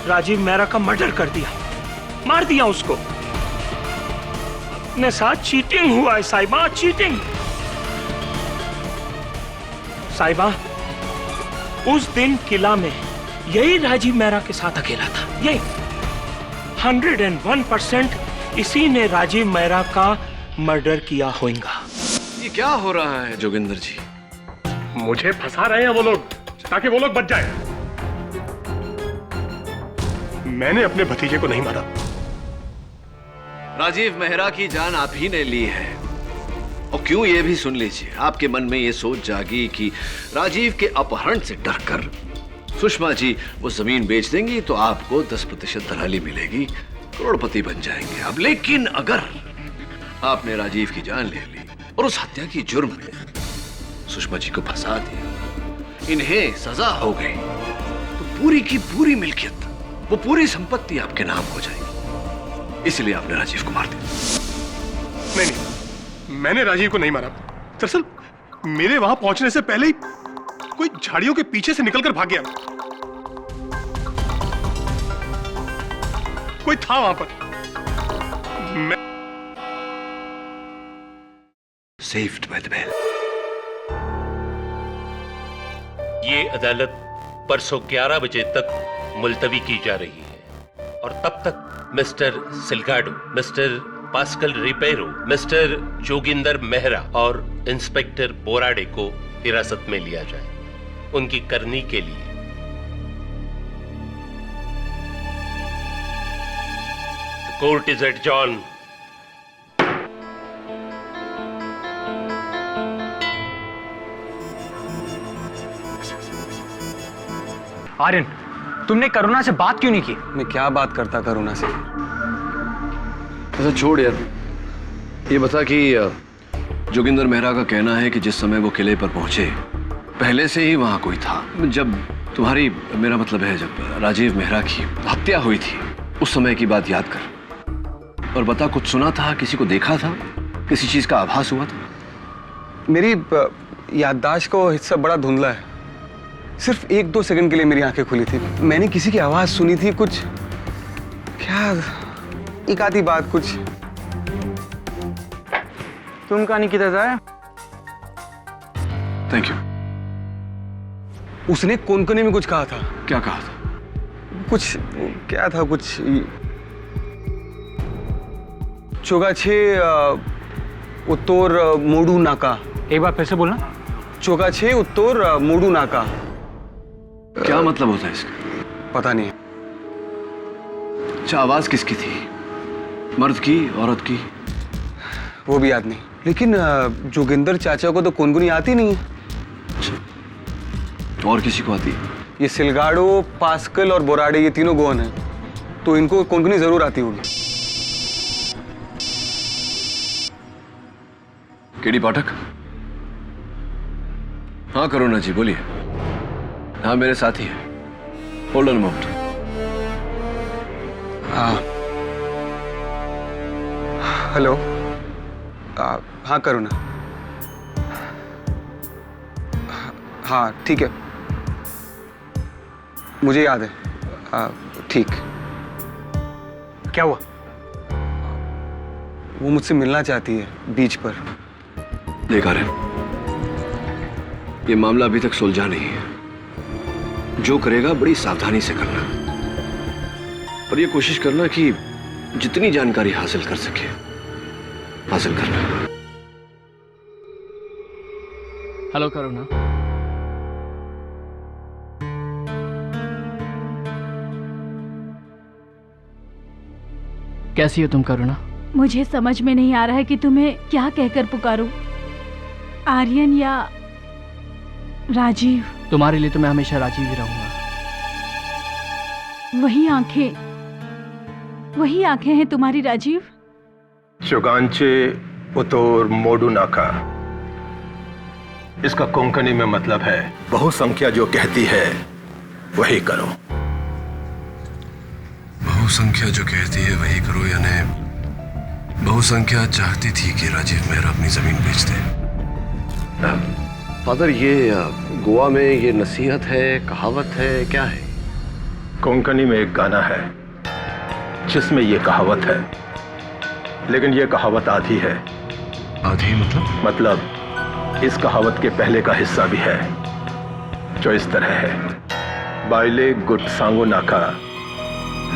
राजीव मेहरा का मर्डर कर दिया, मार दिया उसको। अपने साथ चीटिंग हुआ है साहिबा, चीटिंग। साहिबा, उस दिन किला में यही राजीव मेहरा के साथ अकेला था। यही 101% इसी ने राजीव मेहरा का मर्डर किया होगा। ये क्या हो रहा है जोगिंदर जी? मुझे फंसा रहे हैं वो लोग ताकि वो लोग बच जाए। मैंने अपने भतीजे को नहीं मारा। राजीव मेहरा की जान आप ही ने ली है। और क्यों, ये भी सुन लीजिए। आपके मन में ये सोच जागी कि राजीव के अपहरण से डरकर सुषमा जी वो जमीन बेच देंगी तो आपको 10% दलाली मिलेगी, करोड़पति बन जाएंगे अब। लेकिन अगर आपने राजीव की जान ले ली और उस हत्या की जुर्म में सुषमा जी को फंसा दिया, इन्हें सजा हो गई, तो पूरी की पूरी मिल्कियत, वो पूरी संपत्ति आपके नाम हो जाएगी। इसलिए आपने राजीव को मार दिया। नहीं, मैंने राजीव को नहीं मारा। दरअसल मेरे वहां पहुंचने से पहले ही कोई झाड़ियों के पीछे से निकलकर भाग गया। कोई था वहां पर। Saved by the bell. ये अदालत परसों 11 बजे तक मुलतवी की जा रही है और तब तक mister Silgado, mister Pascal Ripero, mister Joginder Mehra और इंस्पेक्टर बोराडे को हिरासत में लिया जाए उनकी करनी के लिए। The court is adjourned. Aryan, तुमने करुणा से बात क्यों नहीं की? मैं क्या बात करता करुणा से? ऐसा छोड़ यार, ये बता कि जोगिंदर मेहरा का कहना है कि जिस समय वो किले पर पहुंचे पहले से ही वहां कोई था। जब तुम्हारी, मेरा मतलब है जब राजीव मेहरा की हत्या हुई थी उस समय की बात याद कर और बता, कुछ सुना था, किसी को देखा था, किसी चीज का आभास हुआ था? मेरी याददाश्त का हिस्सा बड़ा धुंधला है। सिर्फ 1-2 सेकंड के लिए मेरी आंखें खुली थी। मैंने किसी की आवाज सुनी थी, कुछ क्या, एक आधी बात कुछ। तुम कहानी की तरह? Thank you. उसने कोंकणी में कुछ कहा था। क्या कहा था? कुछ क्या था, कुछ चोगाछे उत्तोर मोडू नाका। एक बार फिर से बोलना। चोगाछे उत्तोर मोडू नाका। क्या मतलब होता है इसका? पता नहीं। अच्छा, आवाज किसकी थी? मर्द की, औरत की? वो भी याद नहीं, लेकिन जोगिंदर चाचा को तो कोंकणी आती नहीं है। और किसी को आती? ये सिलगाड़ो, पास्कल और बोराडे, ये तीनों गोवन हैं, तो इनको कोंकणी जरूर आती होगी। केडी पाठक? हाँ करुणा जी बोलिए। हाँ मेरे साथी है। Hold on a moment. Hello. हाँ करुणा। हाँ ठीक है, मुझे याद है। ठीक। क्या हुआ? वो मुझसे मिलना चाहती है बीच पर। देखा रे, ये मामला अभी तक सुलझा नहीं है। जो करेगा बड़ी सावधानी से करना और ये कोशिश करना कि जितनी जानकारी हासिल कर सके हासिल करना। हेलो करुणा। कैसी हो तुम करुणा? मुझे समझ में नहीं आ रहा है कि तुम्हें क्या कहकर पुकारूं, आर्यन या राजीव। तुम्हारे लिए तो मैं हमेशा राजीव ही रहूंगा। वही आंखें हैं तुम्हारी राजीव। चुगांचे उतोर मोडू नाका, इसका कोंकणी में मतलब है बहुसंख्या जो कहती है वही करो। बहुसंख्या जो कहती है वही करो, यानी बहुसंख्या चाहती थी कि राजीव मेहरा अपनी जमीन बेच दे। फादर, ये गोवा में ये नसीहत है, कहावत है, क्या है? कोंकणी में एक गाना है जिसमें ये कहावत है, लेकिन ये कहावत आधी है। आधी मतलब इस कहावत के पहले का हिस्सा भी है जो इस तरह है। बाइले गुट सांगो नाका,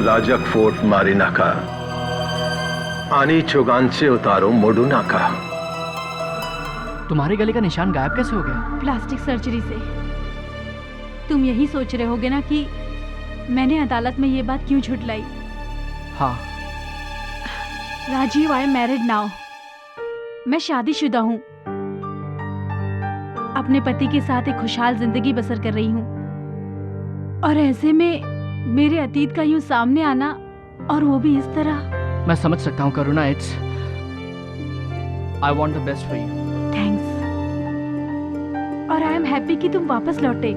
राजक फोर्ट मारी नाका, आनी चुगांचे उतारो मोडू नाका। तुम्हारे गले का निशान गायब कैसे हो गया? प्लास्टिक सर्जरी से। तुम यही सोच रहे होगे ना कि मैंने अदालत में ये बात क्यों झुठलाई? हाँ। Rajiv, I am married now. मैं शादीशुदा हूँ, अपने पति के साथ एक खुशहाल जिंदगी बसर कर रही हूँ, और ऐसे में मेरे अतीत का यूं सामने आना, और वो भी इस तरह। मैं समझ सकता हूँ Karuna. It's I want the best for you. Thanks. और आई एम हैप्पी कि तुम वापस लौटे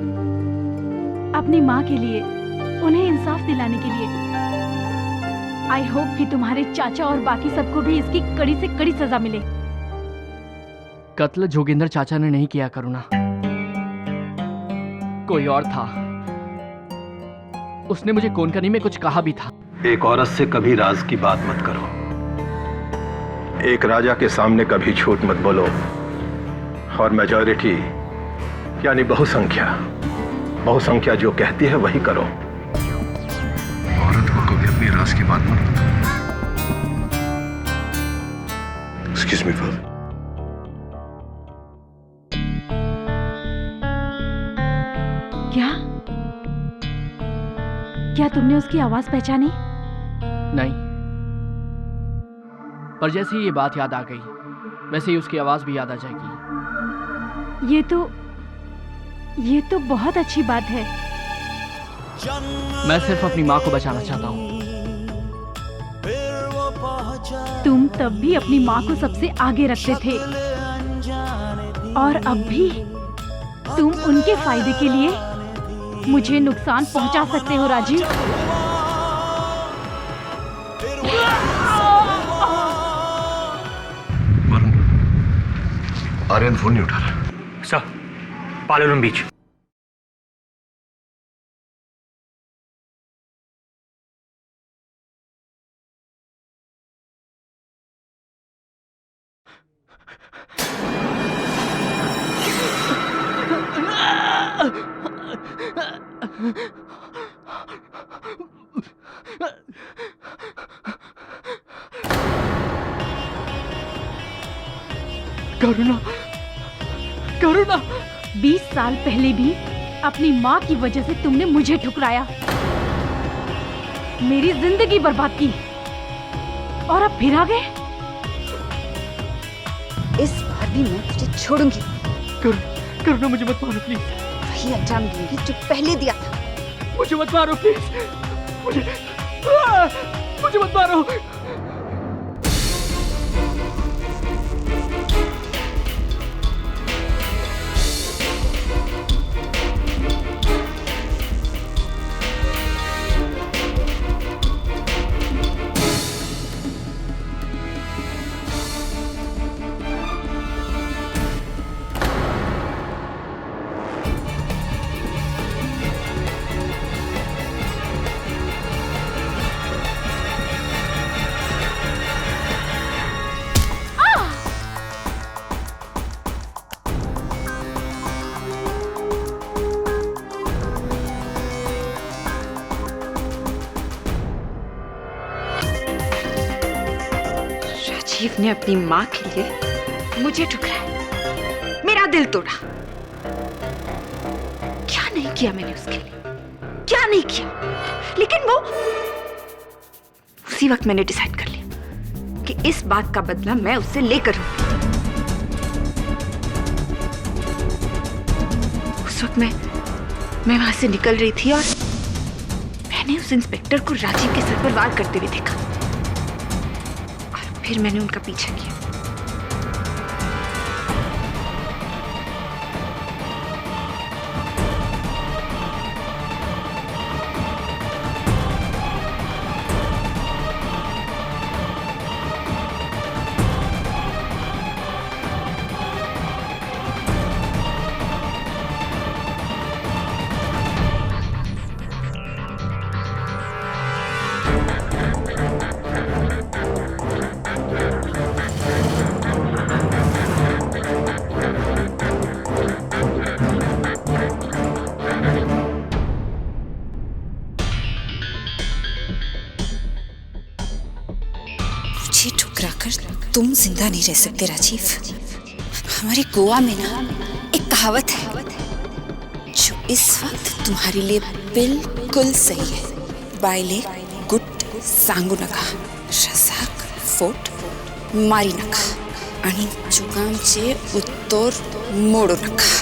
अपनी माँ के लिए, उन्हें इंसाफ दिलाने के लिए। आई होप कि तुम्हारे चाचा और बाकी सबको भी इसकी कड़ी से कड़ी सजा मिले। कत्ल जोगिंदर चाचा ने नहीं किया करुणा, कोई और था। उसने मुझे कोंकणी में कुछ कहा भी था। एक औरत से कभी राज की बात मत करो, एक राजा के सामने कभी झूठ मत बोलो, और मेजॉरिटी यानी बहुसंख्या बहुसंख्या जो कहती है वही करो। औरत को कभी अपनी राज की बात मत बताओ। Excuse me father. क्या क्या तुमने उसकी आवाज पहचानी? नहीं, पर जैसे ही ये बात याद आ गई वैसे ही उसकी आवाज भी याद आ जाएगी। ये तो बहुत अच्छी बात है। मैं सिर्फ अपनी माँ को बचाना चाहता हूँ। तुम तब भी अपनी माँ को सबसे आगे रखते थे और अब भी तुम उनके फायदे के लिए मुझे नुकसान पहुंचा सकते हो राजीव। आर्यन फोन नहीं उठा रहा। सर, पालोलम बीच। करुणा, करुणा। 20 साल पहले भी अपनी माँ की वजह से तुमने मुझे ठुकराया, मेरी जिंदगी बर्बाद की और अब फिर आ गए। इस बार भी मैं तुझे छोड़ूंगी। करुणा, मुझे मत मारो प्लीज। वही अंजाम दूंगी जो पहले दिया था। मुझे मत मारो प्लीज। मुझे मत मारो। राजीव ने अपनी माँ के लिए मुझे ठुकराया, मेरा दिल तोड़ा। क्या नहीं किया मैंने उसके लिए, क्या नहीं किया। लेकिन वो उसी वक्त मैंने डिसाइड कर लिया कि इस बात का बदला मैं उससे लेकर रहूंगी। उस वक्त मैं वहां से निकल रही थी और मैंने उस इंस्पेक्टर को राजीव के सर पर वार करते हुए देखा। फिर मैंने उनका पीछा किया। तुम जिंदा नहीं रह सकते राजीव। हमारे गोवा में ना एक कहावत है जो इस वक्त तुम्हारे लिए बिल्कुल सही है। बायले गुट सांगू नका रसाक फोट मारी नका आणि चुकांचे उत्तर मोडू नका।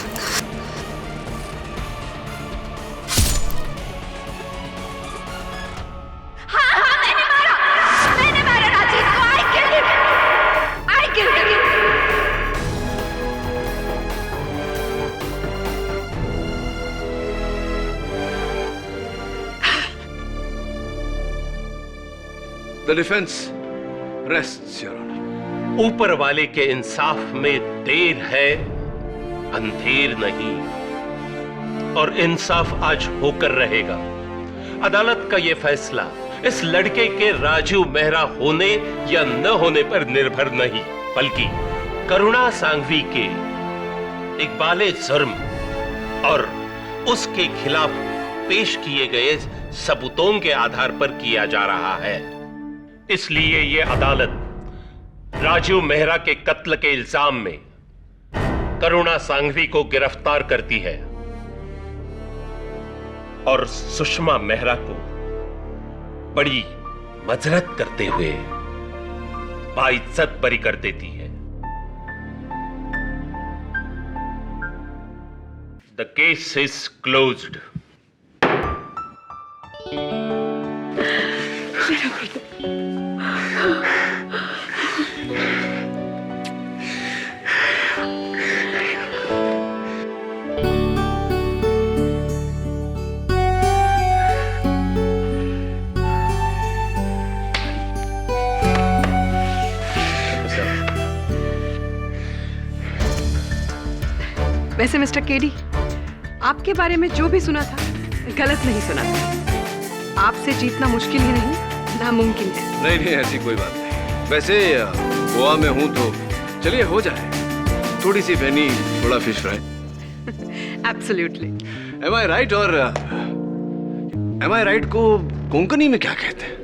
The defense rests, Your Honor. ऊपर वाले के इंसाफ में देर है, अंधेर नहीं, और इंसाफ आज होकर रहेगा। अदालत का यह फैसला इस लड़के के राजीव मेहरा होने या न होने पर निर्भर नहीं, बल्कि करुणा सांघवी के इकबाले जुर्म और उसके खिलाफ पेश किए गए सबूतों के आधार पर किया जा रहा है। इसलिए यह अदालत राजीव मेहरा के कत्ल के इल्जाम में करुणा सांघवी को गिरफ्तार करती है और सुषमा मेहरा को बड़ी मजरत करते हुए बाइज्जत बरी कर देती है। The case is closed. वैसे मिस्टर केडी, आपके बारे में जो भी सुना था गलत नहीं सुना था। आपसे जीतना मुश्किल ही नहीं, नामुमकिन है। नहीं, ऐसी कोई बात नहीं। वैसे गोवा में हूं तो चलिए हो जाए। थोड़ी सी बेनी, थोड़ा फिश फ्राई। एब्सोल्युटली। एम आई राइट? और एम आई राइट को कोंकणी में क्या कहते हैं?